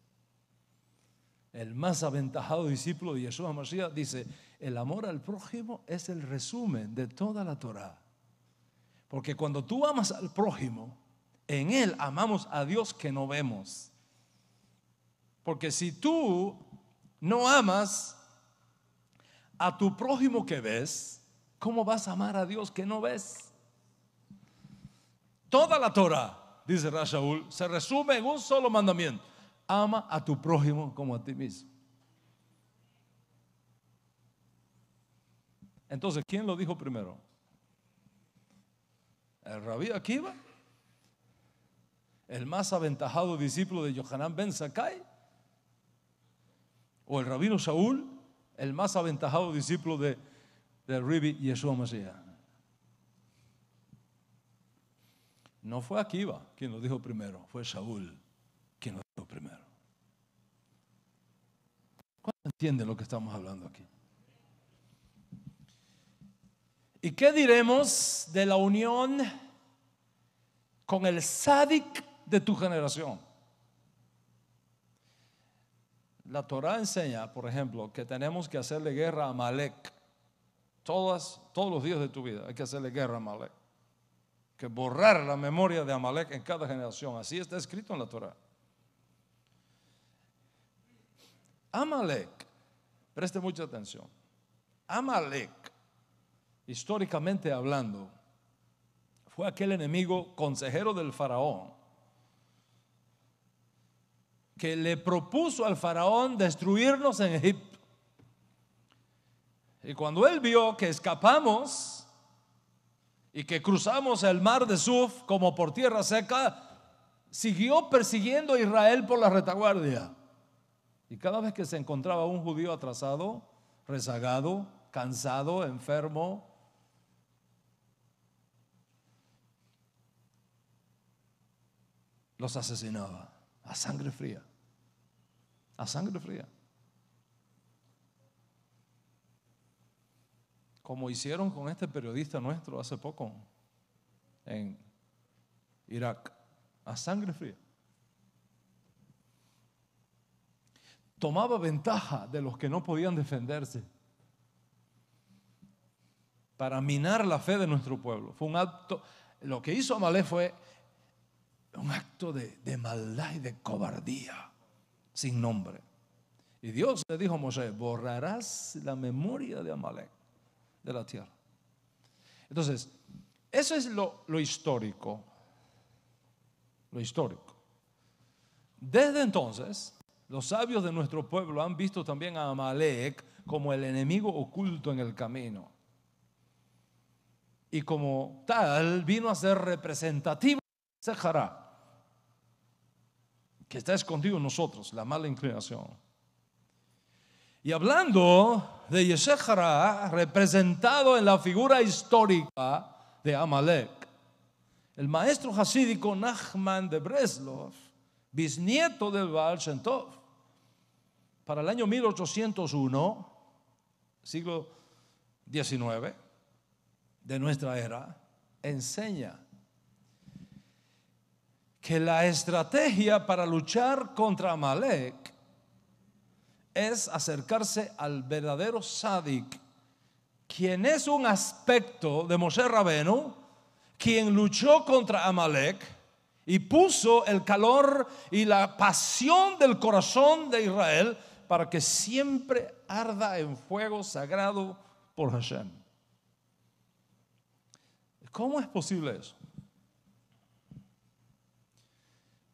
El más aventajado discípulo de Yeshua Mashiach dice: el amor al prójimo es el resumen de toda la Torah. Porque cuando tú amas al prójimo, en él amamos a Dios que no vemos. Porque si tú no amas a tu prójimo que ves, ¿cómo vas a amar a Dios que no ves? Toda la Torah, dice Rav Shaul, se resume en un solo mandamiento: ama a tu prójimo como a ti mismo. Entonces, ¿quién lo dijo primero? ¿El Rabí Akiva, el más aventajado discípulo de Yohanan ben Zakkai? ¿O el rabino Shaul, el más aventajado discípulo de Rabbi Yeshua Mashiach? No fue Akiva quien lo dijo primero, fue Shaul quien lo dijo primero. ¿Cuántos entienden lo que estamos hablando aquí? ¿Y qué diremos de la unión con el sádic de tu generación? La Torah enseña, por ejemplo, que tenemos que hacerle guerra a Amalek. Todos los días de tu vida hay que hacerle guerra a Amalek. Que borrar la memoria de Amalek en cada generación. Así está escrito en la Torah. Amalek, preste mucha atención. Amalek, históricamente hablando, fue aquel enemigo consejero del faraón que le propuso al faraón destruirnos en Egipto. Y cuando él vio que escapamos y que cruzamos el mar de Suf como por tierra seca, siguió persiguiendo a Israel por la retaguardia. Y cada vez que se encontraba un judío atrasado, rezagado, cansado, enfermo, los asesinaba a sangre fría. A sangre fría. Como hicieron con este periodista nuestro hace poco en Irak. A sangre fría. Tomaba ventaja de los que no podían defenderse para minar la fe de nuestro pueblo. Fue un acto, lo que hizo Amalek fue un acto de maldad y de cobardía sin nombre. Y Dios le dijo a Moisés: borrarás la memoria de Amalek de la tierra. Entonces, eso es lo histórico. Lo histórico. Desde entonces, los sabios de nuestro pueblo han visto también a Amalek como el enemigo oculto en el camino. Y como tal, vino a ser representativo de Sejará, que está escondido en nosotros, la mala inclinación. Y hablando de Yeshua, representado en la figura histórica de Amalek, el maestro hasídico Nachman de Breslov, bisnieto del Baal Shem Tov, para el año 1801, siglo 19 de nuestra era enseña que la estrategia para luchar contra Amalek es acercarse al verdadero Sadik, quien es un aspecto de Moshe Rabenu, quien luchó contra Amalek y puso el calor y la pasión del corazón de Israel para que siempre arda en fuego sagrado por Hashem. ¿Cómo es posible eso?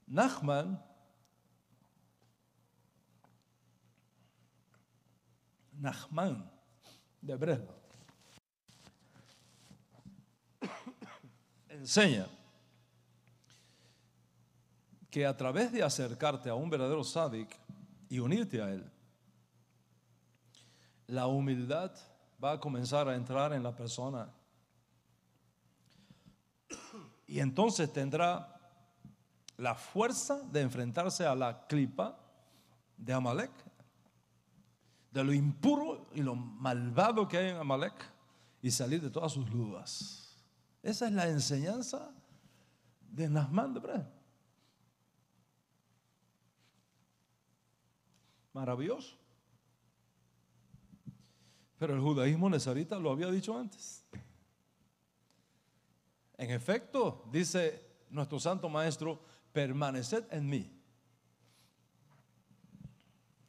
Nachman de Breslov enseña que a través de acercarte a un verdadero sádic y unirte a él, la humildad va a comenzar a entrar en la persona y entonces tendrá la fuerza de enfrentarse a la clipa de Amalek, de lo impuro y lo malvado que hay en Amalek, y salir de todas sus dudas. Esa es la enseñanza de Nachman de Breslov. Maravilloso. Pero el judaísmo nezarita lo había dicho antes. En efecto, dice nuestro santo maestro, permaneced en mí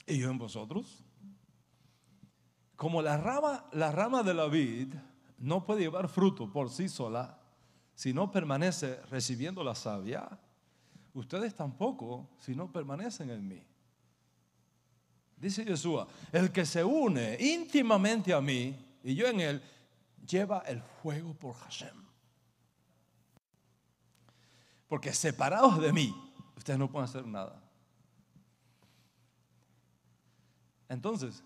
y yo en vosotros. Como la rama de la vid no puede llevar fruto por sí sola si no permanece recibiendo la savia, ustedes tampoco si no permanecen en mí. Dice Yeshua, el que se une íntimamente a mí y yo en él, lleva el fuego por Hashem. Porque separados de mí, ustedes no pueden hacer nada. Entonces,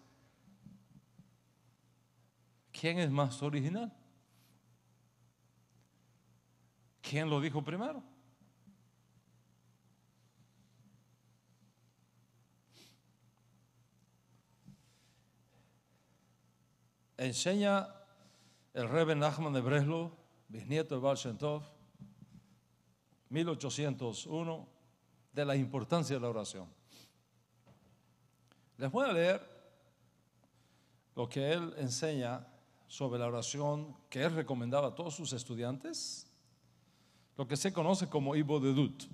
¿quién es más original? ¿Quién lo dijo primero? Enseña el Rebbe Nachman de Breslov, bisnieto de Baal Shem Tov, 1801, de la importancia de la oración. Les voy a leer lo que él enseña sobre la oración que él recomendaba a todos sus estudiantes, lo que se conoce como Ibodedut.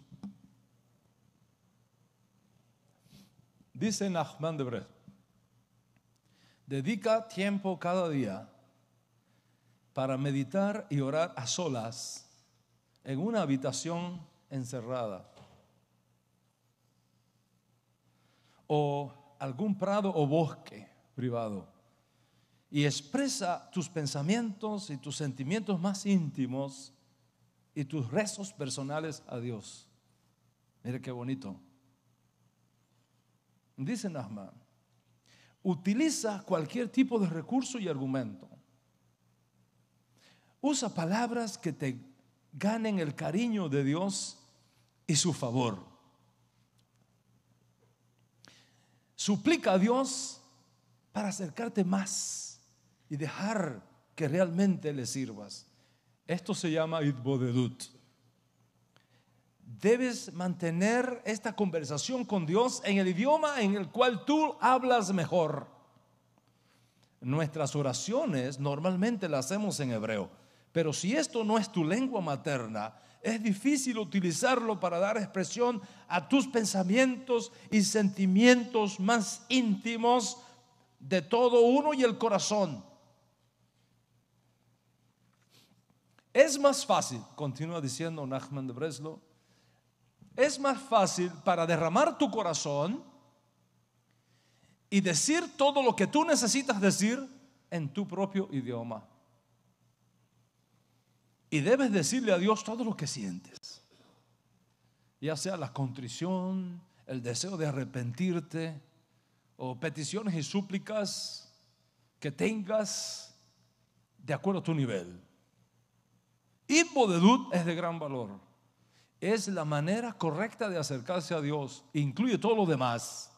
Dice Nachman de Breslov, dedica tiempo cada día para meditar y orar a solas en una habitación encerrada o algún prado o bosque privado y expresa tus pensamientos y tus sentimientos más íntimos y tus rezos personales a Dios. Mire qué bonito. Dice Nachman, utiliza cualquier tipo de recurso y argumento. Usa palabras que te ganen el cariño de Dios y su favor. Suplica a Dios para acercarte más y dejar que realmente le sirvas. Esto se llama Itbodedut. Debes mantener esta conversación con Dios en el idioma en el cual tú hablas mejor. Nuestras oraciones normalmente las hacemos en hebreo, pero si esto no es tu lengua materna, es difícil utilizarlo para dar expresión a tus pensamientos y sentimientos más íntimos de todo uno y el corazón. Es más fácil, continúa diciendo Nachman de Breslov, es más fácil para derramar tu corazón y decir todo lo que tú necesitas decir en tu propio idioma. Y debes decirle a Dios todo lo que sientes, ya sea la contrición, el deseo de arrepentirte o peticiones y súplicas que tengas de acuerdo a tu nivel. Itbodedut es de gran valor. Es la manera correcta de acercarse a Dios. Incluye todo lo demás.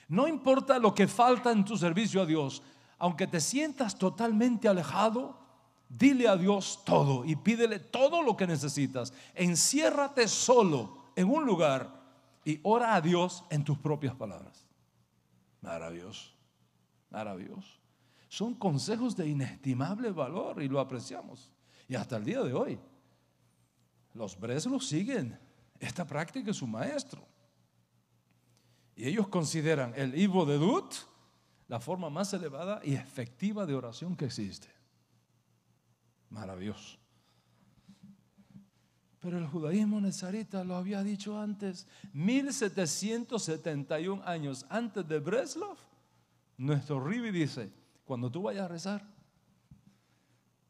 No importa lo que falta en tu servicio a Dios. aunque te sientas totalmente alejado, dile a Dios todo y pídele todo lo que necesitas. Enciérrate solo en un lugar y ora a Dios en tus propias palabras. Maravilloso, maravilloso. Son consejos de inestimable valor y lo apreciamos. Y hasta el día de hoy, los Breslos siguen esta práctica, es su maestro. Y ellos consideran el Ibodedut la forma más elevada y efectiva de oración que existe. Maravilloso. Pero el judaísmo nezarita lo había dicho antes, 1771 años antes de Breslov. Nuestro Ribi dice: cuando tú vayas a rezar,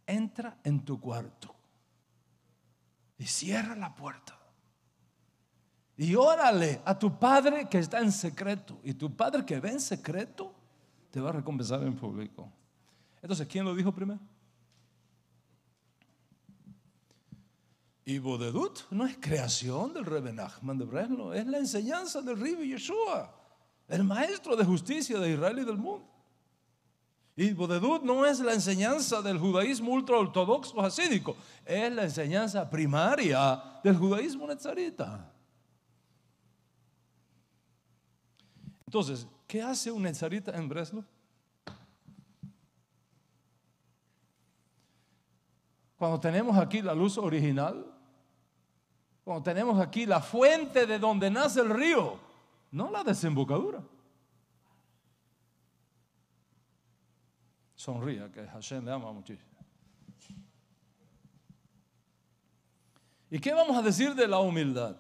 entra en tu cuarto y cierra la puerta y órale a tu padre que está en secreto, y tu padre que ve en secreto te va a recompensar en público. Entonces, ¿quién lo dijo primero? Y Bodedut no es creación del Rebbe Nachman de Breslov, es la enseñanza del Ribi Yeshua, el maestro de justicia de Israel y del mundo. Y Bodedut no es la enseñanza del judaísmo ultraortodoxo hasídico, es la enseñanza primaria del judaísmo nezarita. Entonces, ¿qué hace un nezarita en Breslov? Cuando tenemos aquí la luz original, cuando tenemos aquí la fuente de donde nace el río, no la desembocadura. Sonría, que Hashem le ama muchísimo. ¿Y qué vamos a decir de la humildad?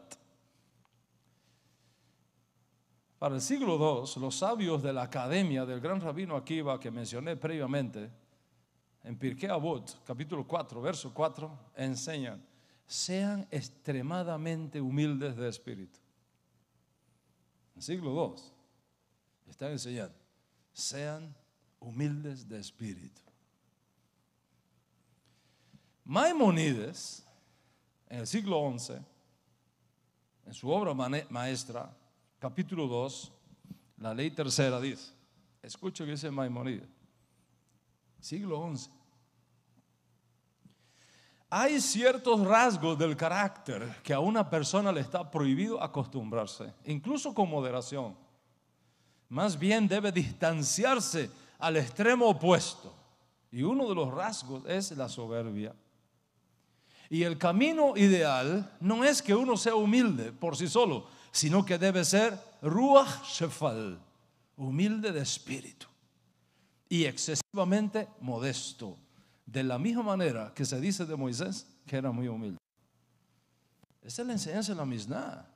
Para el siglo II, los sabios de la academia del gran rabino Akiva, que mencioné previamente, en Pirkei Avot, capítulo 4, verso 4, enseñan: sean extremadamente humildes de espíritu. En el siglo II están enseñando: sean humildes de espíritu. Maimonides, en el siglo XI, en su obra maestra, capítulo 2, la ley tercera, dice, escucha lo que dice Maimonides, siglo XI: hay ciertos rasgos del carácter que a una persona le está prohibido acostumbrarse, incluso con moderación. Más bien debe distanciarse al extremo opuesto. Y uno de los rasgos es la soberbia. Y el camino ideal no es que uno sea humilde por sí solo, sino que debe ser ruach shefal, humilde de espíritu y excesivamente modesto, de la misma manera que se dice de Moisés que era muy humilde. Esa es la enseñanza de la Mishnah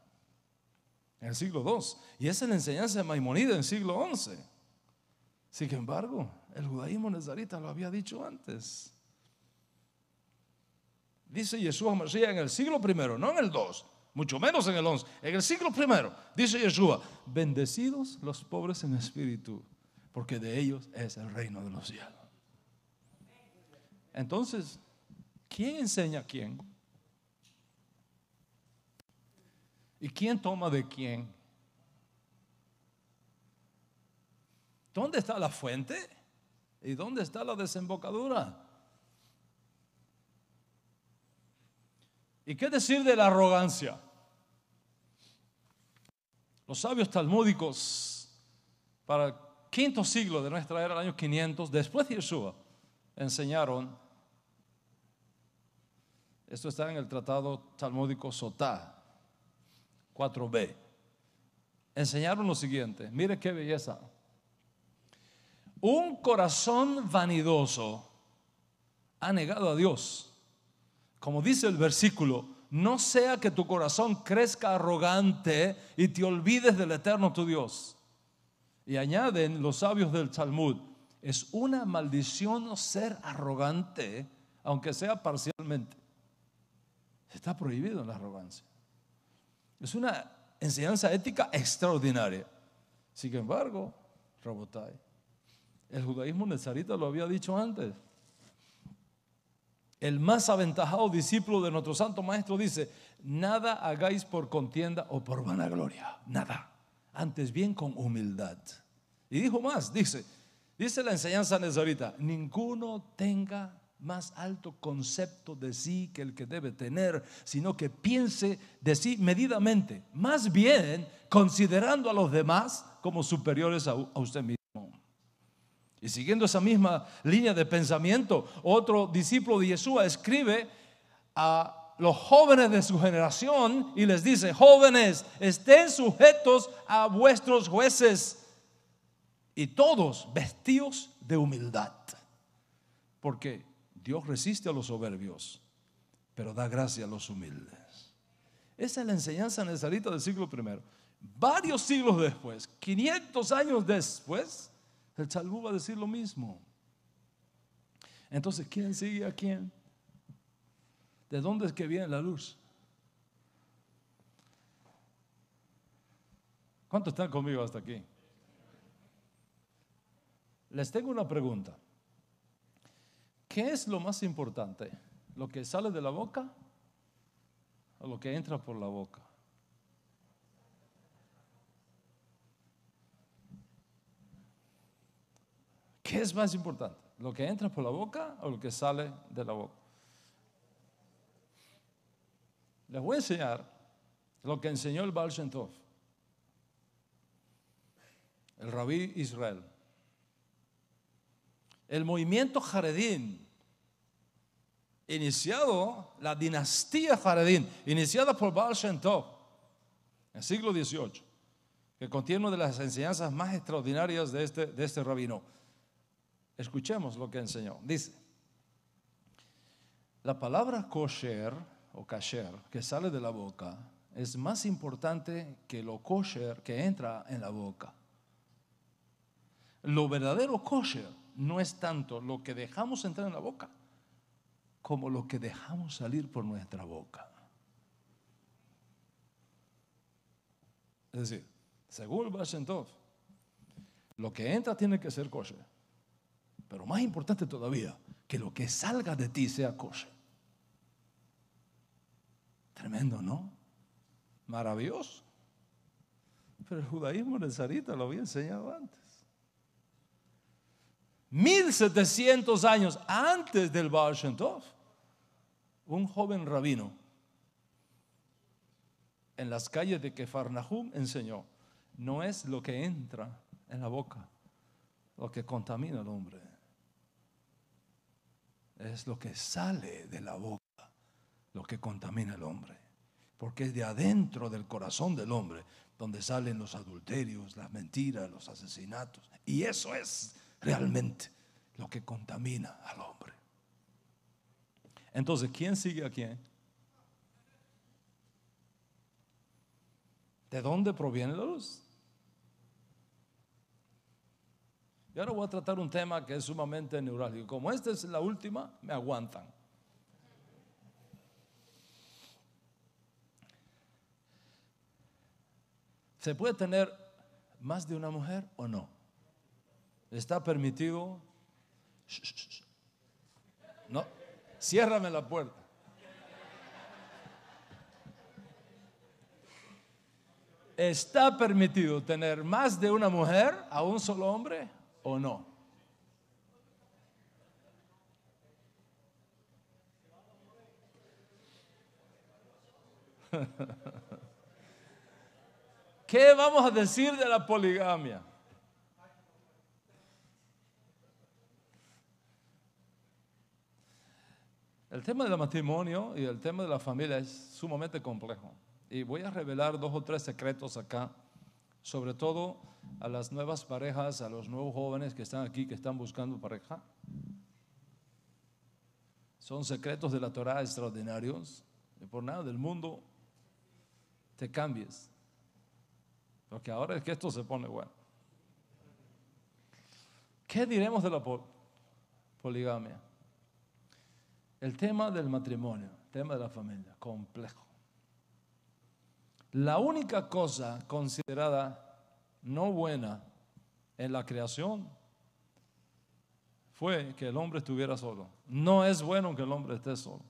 en el siglo II, y esa es la enseñanza de Maimonides en el siglo XI. Sin embargo, el judaísmo nezarita lo había dicho antes. Dice Yeshua Mashiach en el siglo I, no en el II, mucho menos en el XI, en el siglo I, dice Yeshua: bendecidos los pobres en espíritu, porque de ellos es el reino de los cielos. Entonces, ¿quién enseña a quién? ¿Y quién toma de quién? ¿Dónde está la fuente? ¿Y dónde está la desembocadura? ¿Y qué decir de la arrogancia? Los sabios talmúdicos para el quinto siglo de nuestra era, el año 500, después de Yeshua, enseñaron, esto está en el tratado talmúdico Sotá 4b, enseñaron lo siguiente, mire qué belleza: un corazón vanidoso ha negado a Dios. Como dice el versículo, no sea que tu corazón crezca arrogante y te olvides del eterno tu Dios. Y añaden los sabios del Talmud: es una maldición ser arrogante, aunque sea parcialmente. Está prohibido la arrogancia. Es una enseñanza ética extraordinaria. Sin embargo, Rabotai, el judaísmo nezarita lo había dicho antes. El más aventajado discípulo de nuestro santo maestro dice: nada hagáis por contienda o por vanagloria, nada, antes bien con humildad. Y dijo más, dice: Dice la enseñanza nazarita: ninguno tenga más alto concepto de sí que el que debe tener, sino que piense de sí medidamente, más bien considerando a los demás como superiores a usted mismo. Y siguiendo esa misma línea de pensamiento, otro discípulo de Yeshua escribe a los jóvenes de su generación y les dice: jóvenes, estén sujetos a vuestros jueces, y todos vestidos de humildad, porque Dios resiste a los soberbios, pero da gracia a los humildes. Esa es la enseñanza nazarita del siglo I. Varios siglos después, 500 años después, el Talmud va a decir lo mismo. Entonces, ¿quién sigue a quién? ¿De dónde es que viene la luz? ¿Cuántos están conmigo hasta aquí? Les tengo una pregunta. ¿Qué es lo más importante? ¿Lo que sale de la boca o lo que entra por la boca? ¿Qué es más importante? ¿Lo que entra por la boca o lo que sale de la boca? Les voy a enseñar lo que enseñó el Baal Shem Tov, el Rabí Israel. El movimiento Haredim, iniciado, la dinastía Haredim, iniciada por Baal Shem Tov en el siglo XVIII, que contiene una de las enseñanzas más extraordinarias de este rabino. Escuchemos lo que enseñó. Dice: la palabra kosher o kasher que sale de la boca es más importante que lo kosher que entra en la boca. Lo verdadero kosher no es tanto lo que dejamos entrar en la boca como lo que dejamos salir por nuestra boca. Es decir, según el Baal Shem Tov, lo que entra tiene que ser kosher, pero más importante todavía, que lo que salga de ti sea kosher. Tremendo, ¿no? Maravilloso. Pero el judaísmo nazarita lo había enseñado antes. 1700 años antes del Baal Shem Tov, un joven rabino en las calles de Kefarnahum enseñó: no es lo que entra en la boca lo que contamina al hombre, es lo que sale de la boca lo que contamina al hombre, porque es de adentro del corazón del hombre donde salen los adulterios, las mentiras, los asesinatos, y eso es realmente lo que contamina al hombre. Entonces, ¿quién sigue a quién? ¿De dónde proviene la luz? Y ahora voy a tratar un tema que es sumamente neurálgico. Como esta es la última, me aguantan. ¿Se puede tener más de una mujer o no? ¿Está permitido? No, ciérrame la puerta. ¿Está permitido tener más de una mujer a un solo hombre o no? ¿Qué vamos a decir de la poligamia? El tema del matrimonio y el tema de la familia es sumamente complejo. Y voy a revelar 2 o 3 secretos acá, sobre todo a las nuevas parejas, a los nuevos jóvenes que están aquí, que están buscando pareja. Son secretos de la Torah extraordinarios. Y por nada del mundo te cambies, porque ahora es que esto se pone bueno. ¿Qué diremos de la poligamia? El tema del matrimonio, el tema de la familia, complejo. La única cosa considerada no buena en la creación fue que el hombre estuviera solo. No es bueno que el hombre esté solo.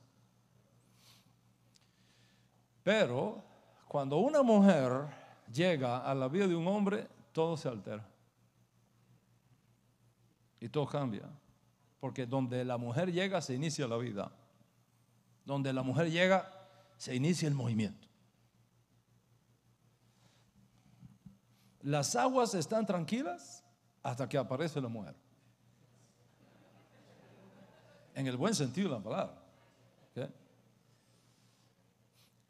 Pero cuando una mujer llega a la vida de un hombre, todo se altera. Y todo cambia. Porque donde la mujer llega se inicia la vida. Donde la mujer llega se inicia el movimiento. Las aguas están tranquilas hasta que aparece la mujer. En el buen sentido de la palabra. ¿Okay?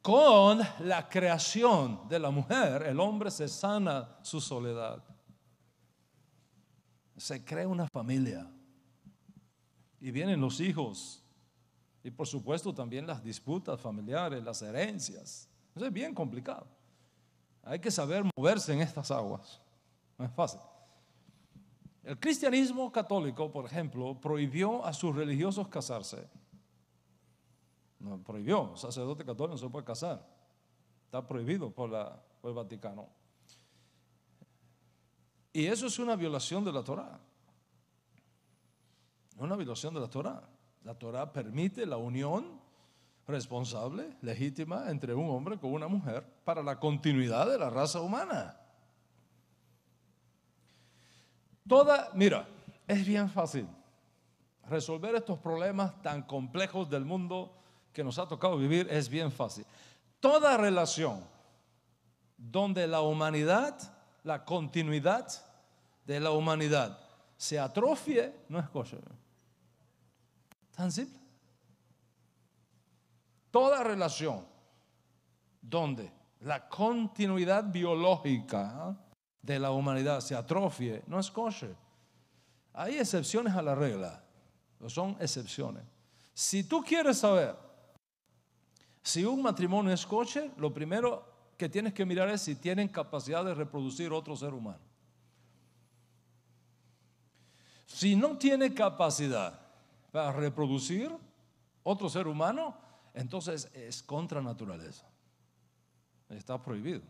Con la creación de la mujer, el hombre se sana su soledad. Se crea una familia. Y vienen los hijos. Y por supuesto también las disputas familiares, las herencias. Eso es bien complicado. Hay que saber moverse en estas aguas. No es fácil. El cristianismo católico, por ejemplo, prohibió a sus religiosos casarse. No, prohibió. Un sacerdote católico no se puede casar. Está prohibido por el Vaticano. Y eso es una violación de la Torá. Una violación de la Torá. La Torá permite la unión responsable, legítima, entre un hombre con una mujer para la continuidad de la raza humana. Mira, es bien fácil resolver estos problemas tan complejos del mundo que nos ha tocado vivir. Es bien fácil. Toda relación donde la humanidad, la continuidad de la humanidad se atrofie, no es kosher. Tan simple. Toda relación donde la continuidad biológica de la humanidad se atrofie, no es kosher. Hay excepciones a la regla, pero son excepciones. Si tú quieres saber si un matrimonio es kosher, lo primero que tienes que mirar es si tienen capacidad de reproducir otro ser humano. Si no tiene capacidad para reproducir otro ser humano, entonces es contra naturaleza. Está prohibido.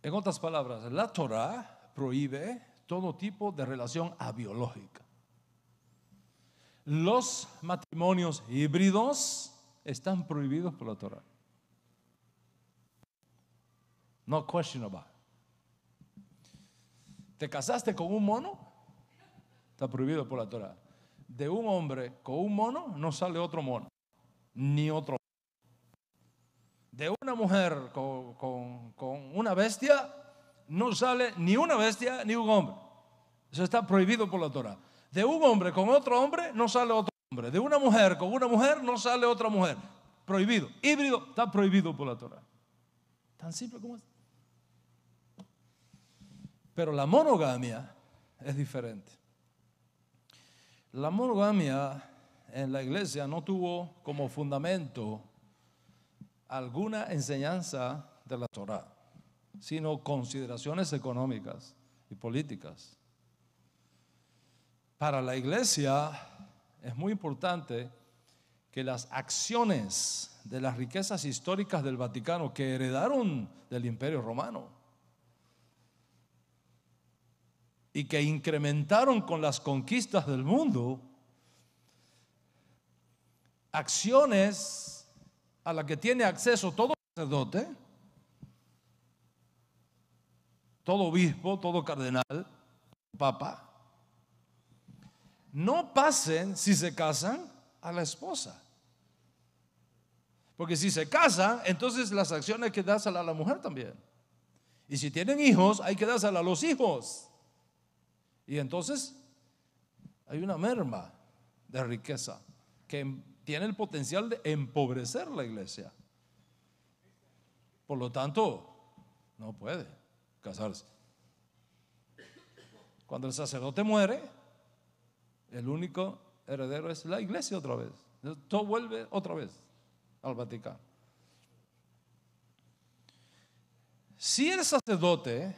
En otras palabras, la Torá prohíbe todo tipo de relación abiológica. Los matrimonios híbridos están prohibidos por la Torá. No question about it. ¿Te casaste con un mono? Está prohibido por la Torá. De un hombre con un mono no sale otro mono, ni otro. De una mujer con una bestia no sale ni una bestia ni un hombre. Eso está prohibido por la Torá. De un hombre con otro hombre no sale otro hombre. De una mujer con una mujer no sale otra mujer. Prohibido. Híbrido está prohibido por la Torá. Tan simple como es. Pero la monogamia es diferente. La monogamia en la iglesia no tuvo como fundamento alguna enseñanza de la Torá, sino consideraciones económicas y políticas. Para la iglesia es muy importante que las acciones de las riquezas históricas del Vaticano que heredaron del Imperio Romano y que incrementaron con las conquistas del mundo, acciones a las que tiene acceso todo sacerdote, todo obispo, todo cardenal, papa, no pasen si se casan a la esposa. Porque si se casan, entonces las acciones hay que dárselas a la mujer también. Y si tienen hijos, hay que dárselas a los hijos. Y entonces hay una merma de riqueza que tiene el potencial de empobrecer la iglesia. Por lo tanto, no puede casarse. Cuando el sacerdote muere, el único heredero es la iglesia otra vez. Todo vuelve otra vez al Vaticano. Si el sacerdote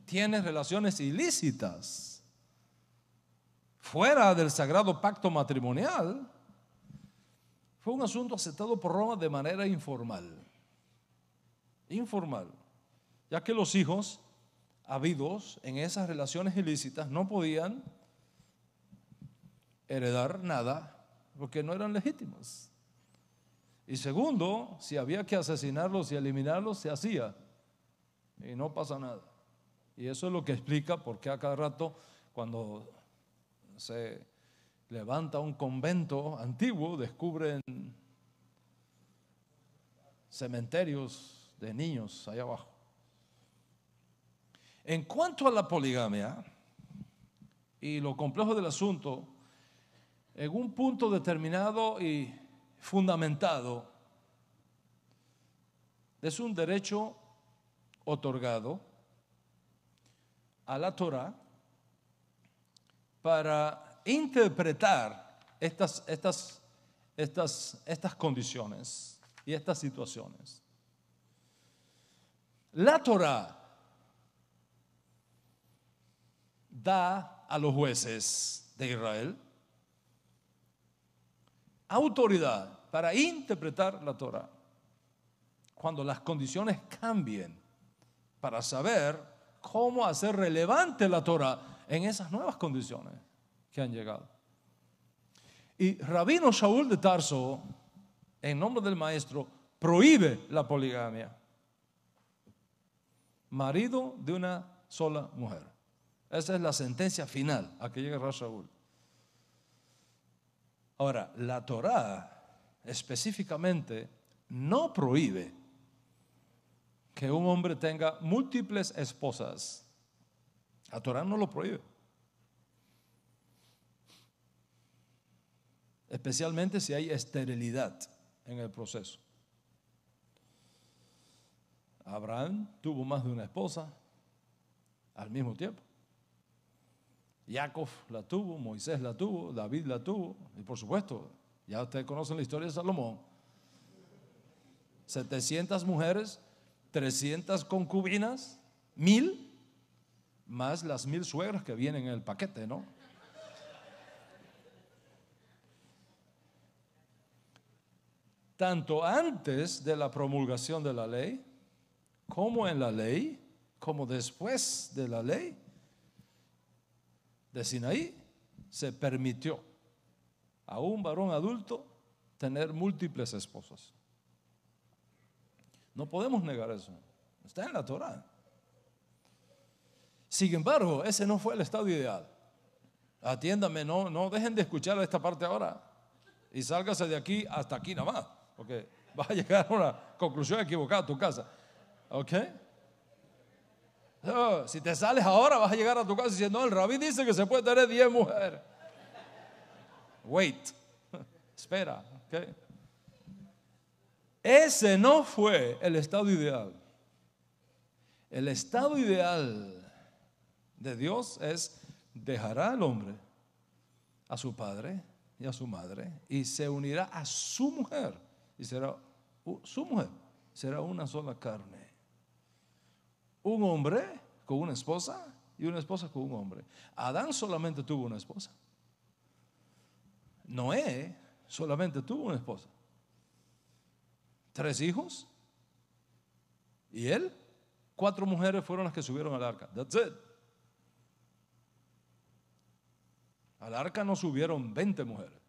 tiene relaciones ilícitas fuera del sagrado pacto matrimonial, fue un asunto aceptado por Roma de manera informal, ya que los hijos habidos en esas relaciones ilícitas no podían heredar nada porque no eran legítimos. Y segundo, si había que asesinarlos y eliminarlos, se hacía y no pasa nada. Y eso es lo que explica por qué a cada rato cuando se levanta un convento antiguo, descubren cementerios de niños allá abajo. En cuanto a la poligamia y lo complejo del asunto, en un punto determinado y fundamentado, es un derecho otorgado a la Torá para interpretar estas condiciones y estas situaciones. La Torá da a los jueces de Israel autoridad para interpretar la Torá cuando las condiciones cambien, para saber cómo hacer relevante la Torá en esas nuevas condiciones que han llegado. Y Rabino Shaul de Tarso, en nombre del maestro, prohíbe la poligamia. Marido de una sola mujer. Esa es la sentencia final a que llega Rabbi Shaul. Ahora, la Torá específicamente no prohíbe que un hombre tenga múltiples esposas. La Torá no lo prohíbe. Especialmente si hay esterilidad en el proceso. Abraham tuvo más de una esposa al mismo tiempo. Jacob la tuvo, Moisés la tuvo, David la tuvo, y por supuesto, ya ustedes conocen la historia de Salomón. 700 mujeres, 300 concubinas, 1000, más las 1000 suegras que vienen en el paquete, ¿no? Tanto antes de la promulgación de la ley, como en la ley, como después de la ley de Sinaí, se permitió a un varón adulto tener múltiples esposas. No podemos negar eso. Está en la Torá. Sin embargo, ese no fue el estado ideal. Atiéndame, no dejen de escuchar esta parte ahora y sálgase de aquí hasta aquí nada más, porque vas a llegar a una conclusión equivocada a tu casa. ¿Ok? Si te sales ahora vas a llegar a tu casa diciendo, no, el rabí dice que se puede tener 10 mujeres. Wait. Espera. ¿Ok? Ese no fue el estado ideal. El estado ideal de Dios es: dejará al hombre a su padre y a su madre y se unirá a su mujer y será su mujer, será una sola carne. Un hombre con una esposa y una esposa con un hombre. Adán solamente tuvo una esposa. Noé solamente tuvo una esposa. 3 hijos. Y él, 4 mujeres fueron las que subieron al arca. That's it. Al arca no subieron 20 mujeres.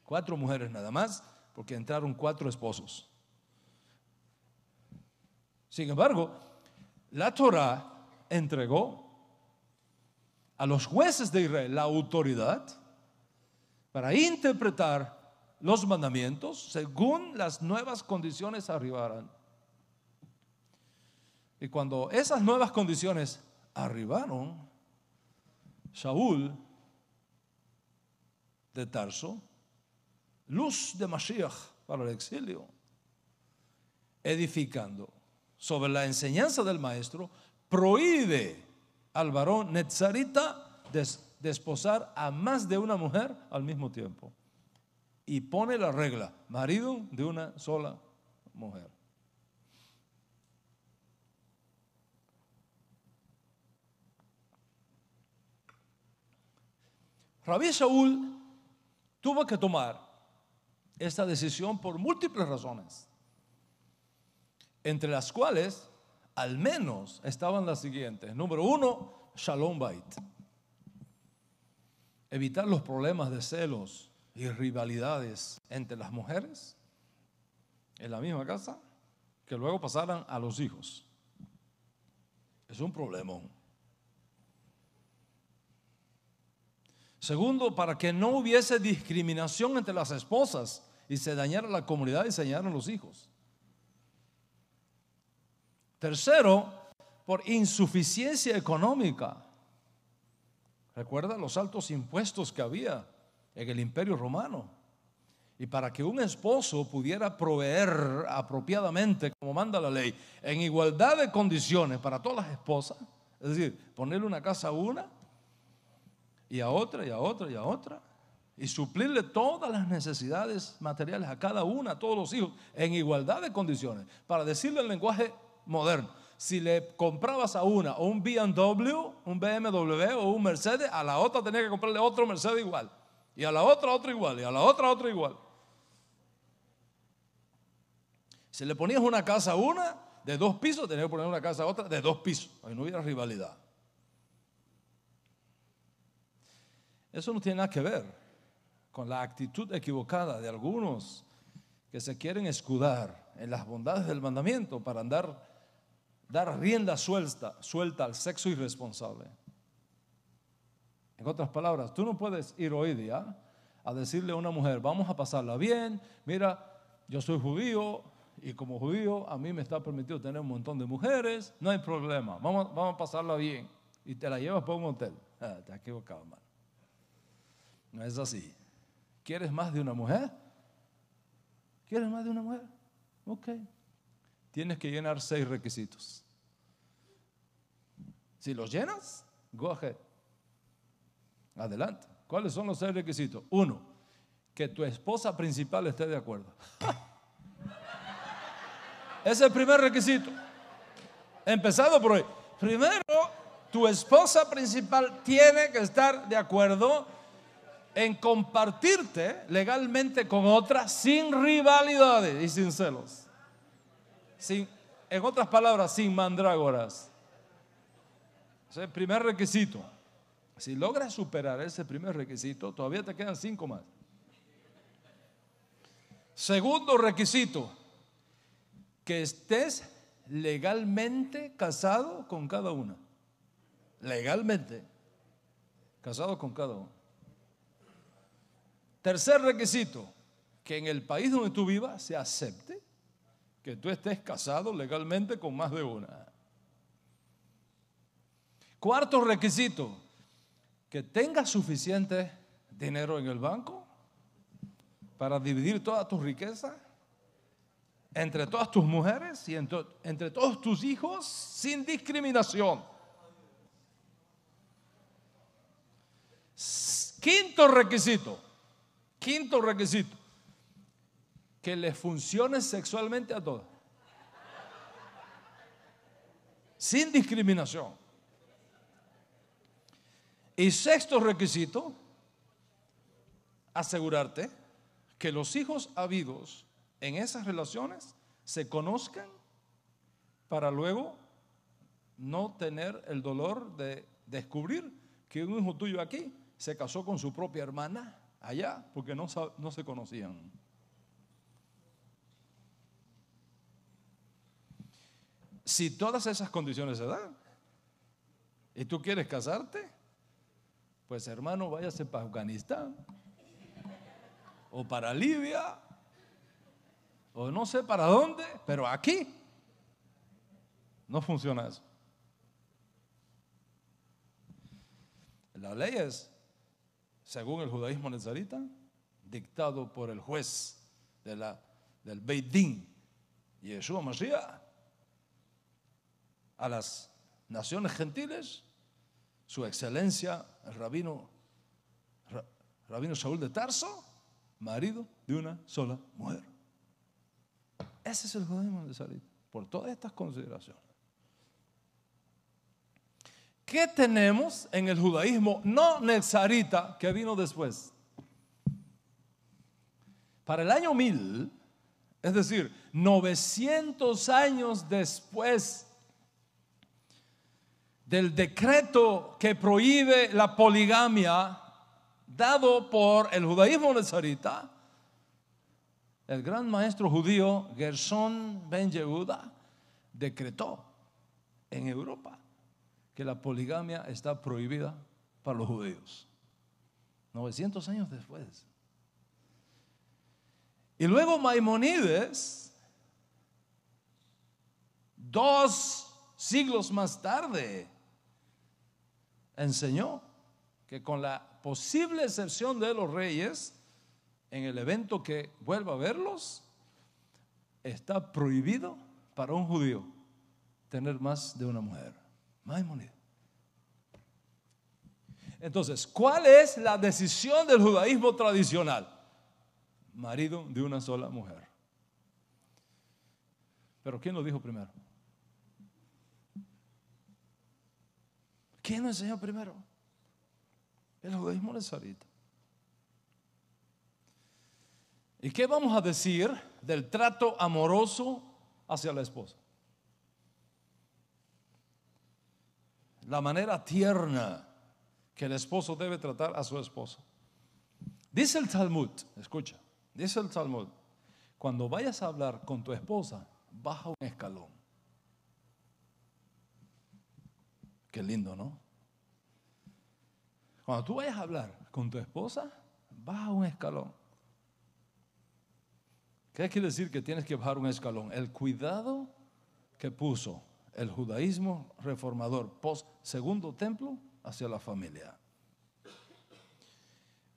4 mujeres nada más, porque entraron 4 esposos. Sin embargo, la Torá entregó a los jueces de Israel la autoridad para interpretar los mandamientos según las nuevas condiciones arribaran. Y cuando esas nuevas condiciones arribaron, Shaul de Tarso, luz de Mashiach para el exilio, edificando sobre la enseñanza del maestro, prohíbe al varón netzarita desposar a más de una mujer al mismo tiempo y pone la regla: marido de una sola mujer. Rabí Shaul tuvo que tomar esta decisión por múltiples razones, entre las cuales al menos estaban las siguientes. Número 1, Shalom Bait. Evitar los problemas de celos y rivalidades entre las mujeres en la misma casa, que luego pasaran a los hijos. Es un problemón. Segundo, para que no hubiese discriminación entre las esposas y se dañara la comunidad y se dañaran los hijos. Tercero, por insuficiencia económica. Recuerda los altos impuestos que había en el Imperio Romano. Y para que un esposo pudiera proveer apropiadamente, como manda la ley, en igualdad de condiciones para todas las esposas, es decir, ponerle una casa a una y a otra y a otra y a otra, y suplirle todas las necesidades materiales a cada una, a todos los hijos, en igualdad de condiciones. Para decirlo en lenguaje moderno, si le comprabas a una o un BMW, un BMW o un Mercedes, a la otra tenía que comprarle otro Mercedes igual, y a la otra otro igual, y a la otra otro igual. Si le ponías una casa a una de 2 pisos, tenías que poner una casa a otra de 2 pisos, para que no hubiera rivalidad. Eso no tiene nada que ver con la actitud equivocada de algunos que se quieren escudar en las bondades del mandamiento para dar rienda suelta al sexo irresponsable. En otras palabras, tú no puedes ir hoy día a decirle a una mujer, vamos a pasarla bien, mira, yo soy judío y como judío a mí me está permitido tener un montón de mujeres, no hay problema, vamos a pasarla bien, y te la llevas para un hotel. Te has equivocado, hermano. No es así. ¿Quieres más de una mujer? ¿Quieres más de una mujer? Ok. Tienes que llenar 6 requisitos. Si los llenas, go ahead. Adelante. ¿Cuáles son los 6 requisitos? 1, que tu esposa principal esté de acuerdo. Ese es el primer requisito. Empezado por hoy. Primero, tu esposa principal tiene que estar de acuerdo en compartirte legalmente con otra sin rivalidades y sin celos. En otras palabras, sin mandrágoras. Ese es el primer requisito. Si logras superar ese primer requisito, todavía te quedan 5 más. Segundo requisito, que estés legalmente casado con cada una. Legalmente casado con cada una. Tercer requisito, que en el país donde tú vivas se acepte que tú estés casado legalmente con más de una. Cuarto requisito, que tengas suficiente dinero en el banco para dividir toda tu riqueza entre todas tus mujeres y entre todos tus hijos sin discriminación. Quinto requisito, que le funcione sexualmente a todos, sin discriminación. Y sexto requisito, asegurarte que los hijos habidos en esas relaciones se conozcan para luego no tener el dolor de descubrir que un hijo tuyo aquí se casó con su propia hermana allá porque no se conocían. Si todas esas condiciones se dan y tú quieres casarte, pues hermano, váyase para Afganistán o para Libia o no sé para dónde, pero aquí no funciona eso. La ley es, según el judaísmo nazarita, dictado por el juez del Beit Din, Yeshua Mashiach, a las naciones gentiles, su excelencia, el rabino Saúl de Tarso, marido de una sola mujer. Ese es el judaísmo nazarita, por todas estas consideraciones. ¿Qué tenemos en el judaísmo no nazarita que vino después? Para el año 1000, es decir, 900 años después del decreto que prohíbe la poligamia dado por el judaísmo nazarita, el gran maestro judío Gershon ben Yehuda decretó en Europa que la poligamia está prohibida para los judíos. 900 años después. Y luego Maimónides, 2 siglos más tarde, enseñó que con la posible excepción de los reyes, en el evento que vuelva a verlos, está prohibido para un judío tener más de una mujer. Maimónides. Entonces, ¿cuál es la decisión del judaísmo tradicional? Marido de una sola mujer. Pero ¿quién lo dijo primero? ¿Quién lo enseñó primero? El judaísmo nazarita. ¿Y qué vamos a decir del trato amoroso hacia la esposa? La manera tierna que el esposo debe tratar a su esposa. Dice el Talmud, escucha, dice el Talmud, cuando vayas a hablar con tu esposa, baja un escalón. Qué lindo, ¿no? Cuando tú vayas a hablar con tu esposa, baja un escalón. ¿Qué quiere decir que tienes que bajar un escalón? El cuidado que puso el judaísmo reformador post segundo templo hacia la familia.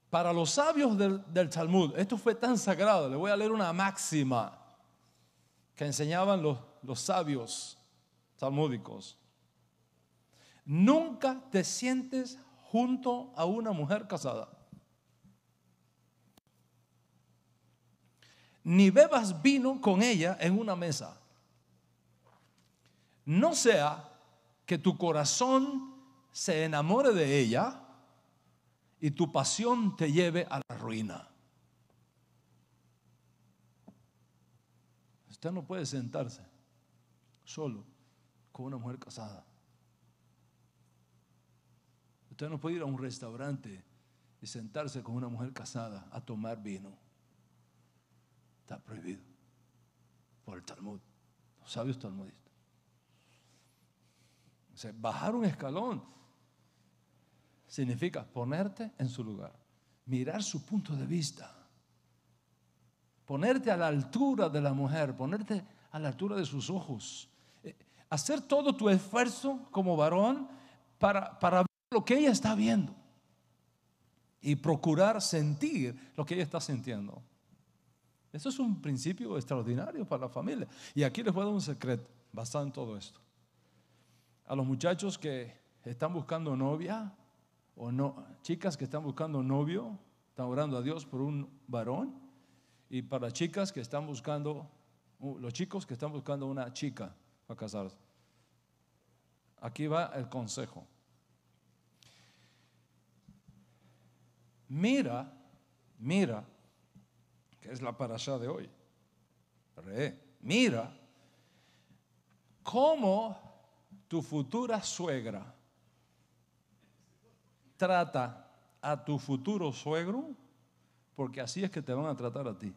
Para los sabios del Talmud, esto fue tan sagrado. Le voy a leer una máxima que enseñaban los sabios talmúdicos. Nunca te sientes junto a una mujer casada, ni bebas vino con ella en una mesa. No sea que tu corazón se enamore de ella y tu pasión te lleve a la ruina. Usted no puede sentarse solo con una mujer casada. Usted no puede ir a un restaurante y sentarse con una mujer casada a tomar vino. Está prohibido por el Talmud, los sabios talmudistas. O sea, bajar un escalón significa ponerte en su lugar, mirar su punto de vista, ponerte a la altura de la mujer, ponerte a la altura de sus ojos, hacer todo tu esfuerzo como varón para ver lo que ella está viendo y procurar sentir lo que ella está sintiendo. Eso es un principio extraordinario para la familia. Y aquí les voy a dar un secreto basado en todo esto. A los muchachos que están buscando novia o no, chicas que están buscando novio, están orando a Dios por un varón, y para chicas que están buscando, los chicos que están buscando una chica para casarse. Aquí va el consejo. Mira, que es la parashá de hoy. Mira cómo tu futura suegra trata a tu futuro suegro, porque así es que te van a tratar a ti.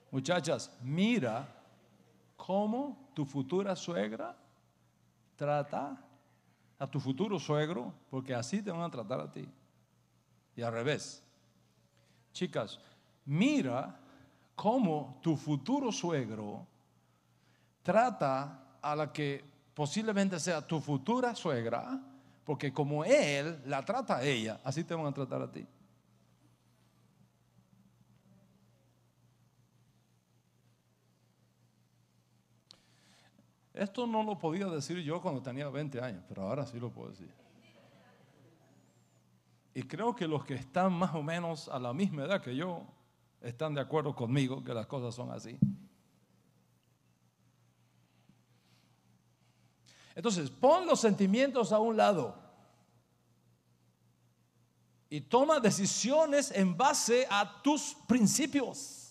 Muchachas, mira cómo tu futura suegra trata a tu futuro suegro, porque así te van a tratar a ti. Y al revés. Chicas, mira cómo tu futuro suegro trata a la que posiblemente sea tu futura suegra, porque como él la trata a ella, así te van a tratar a ti. Esto no lo podía decir yo cuando tenía 20 años, pero ahora sí lo puedo decir. Y creo que los que están más o menos a la misma edad que yo están de acuerdo conmigo que las cosas son así. Entonces, pon los sentimientos a un lado y toma decisiones en base a tus principios.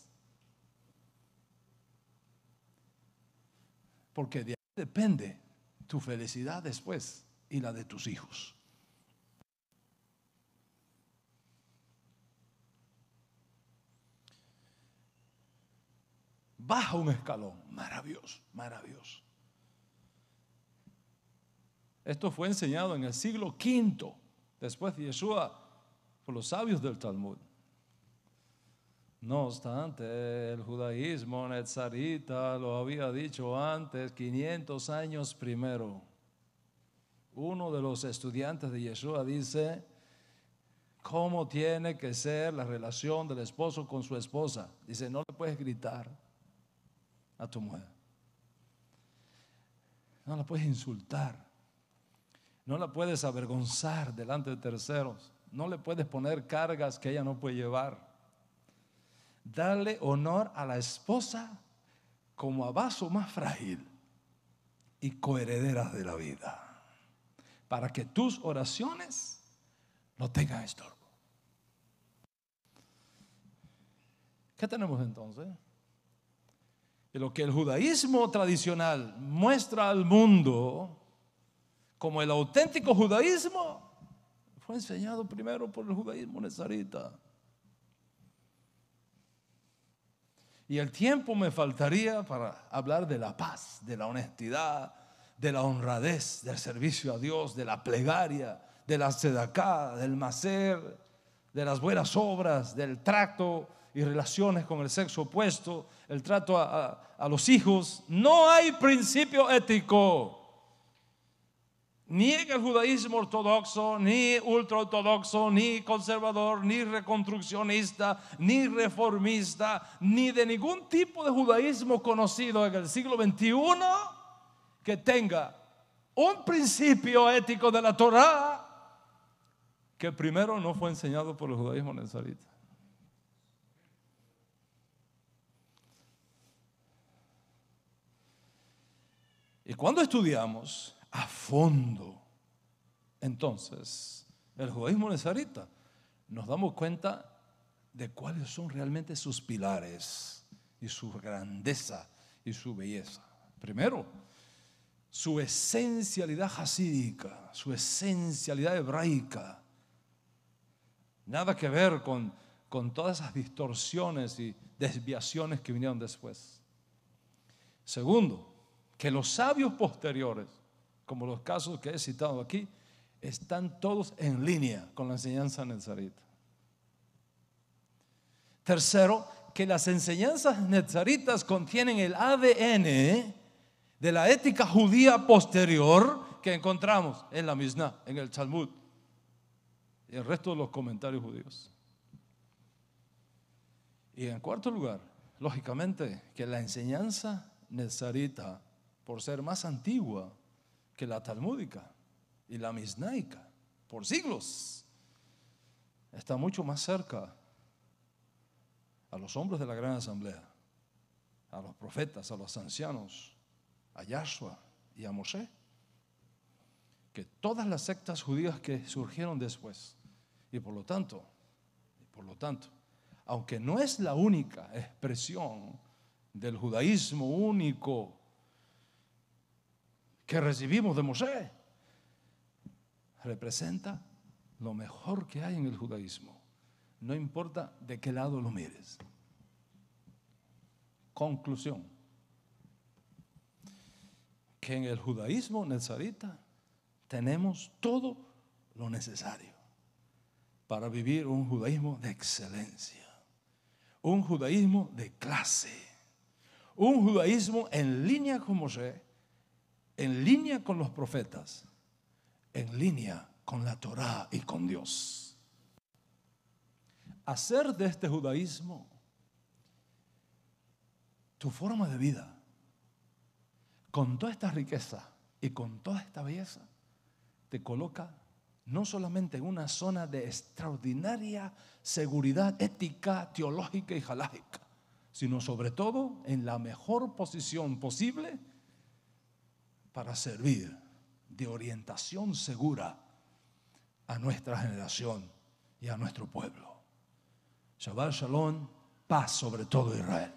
Porque de ahí depende tu felicidad después y la de tus hijos. baja un escalón. Maravilloso, maravilloso. Esto fue enseñado en el siglo V después de Yeshua por los sabios del Talmud. No obstante, el judaísmo netzarita lo había dicho antes, 500 años primero. Uno de los estudiantes de Yeshua dice: ¿cómo tiene que ser la relación del esposo con su esposa? Dice: no le puedes gritar a tu mujer, no la puedes insultar, no la puedes avergonzar delante de terceros, no le puedes poner cargas que ella no puede llevar. Darle honor a la esposa como a vaso más frágil y coheredera de la vida, para que tus oraciones no tengan estorbo. ¿Qué tenemos entonces? Y lo que el judaísmo tradicional muestra al mundo como el auténtico judaísmo fue enseñado primero por el judaísmo nezarita. Y el tiempo me faltaría para hablar de la paz, de la honestidad, de la honradez, del servicio a Dios, de la plegaria, de la tzedaká, del maser, de las buenas obras, del trato y relaciones con el sexo opuesto, el trato a los hijos. No hay principio ético, ni en el judaísmo ortodoxo, ni ultraortodoxo, ni conservador, ni reconstruccionista, ni reformista, ni de ningún tipo de judaísmo conocido en el siglo XXI que tenga un principio ético de la Torá que primero no fue enseñado por el judaísmo nezarita. Y cuando estudiamos a fondo entonces el judaísmo nezarita, nos damos cuenta de cuáles son realmente sus pilares y su grandeza y su belleza. Primero, su esencialidad hasídica, su esencialidad hebraica. Nada que ver con todas esas distorsiones y desviaciones que vinieron después. Segundo, que los sabios posteriores, como los casos que he citado aquí, están todos en línea con la enseñanza nezarita. Tercero, que las enseñanzas nezaritas contienen el ADN de la ética judía posterior que encontramos en la Mishnah, en el Talmud y el resto de los comentarios judíos. Y en cuarto lugar, lógicamente, que la enseñanza nezarita, por ser más antigua que la talmúdica y la misnaica por siglos, está mucho más cerca a los hombres de la gran asamblea, a los profetas, a los ancianos, a Yahshua y a Moshe, que todas las sectas judías que surgieron después. Y por lo tanto, aunque no es la única expresión del judaísmo único que recibimos de Moshe, representa lo mejor que hay en el judaísmo, no importa de qué lado lo mires. Conclusión: que en el judaísmo nezarita tenemos todo lo necesario para vivir un judaísmo de excelencia, un judaísmo de clase, un judaísmo en línea con Moshe, en línea con los profetas, en línea con la Torá y con Dios. Hacer de este judaísmo tu forma de vida, con toda esta riqueza y con toda esta belleza, te coloca no solamente en una zona de extraordinaria seguridad ética, teológica y halájica, sino sobre todo en la mejor posición posible para servir de orientación segura a nuestra generación y a nuestro pueblo. Shabbat Shalom, paz sobre todo Israel.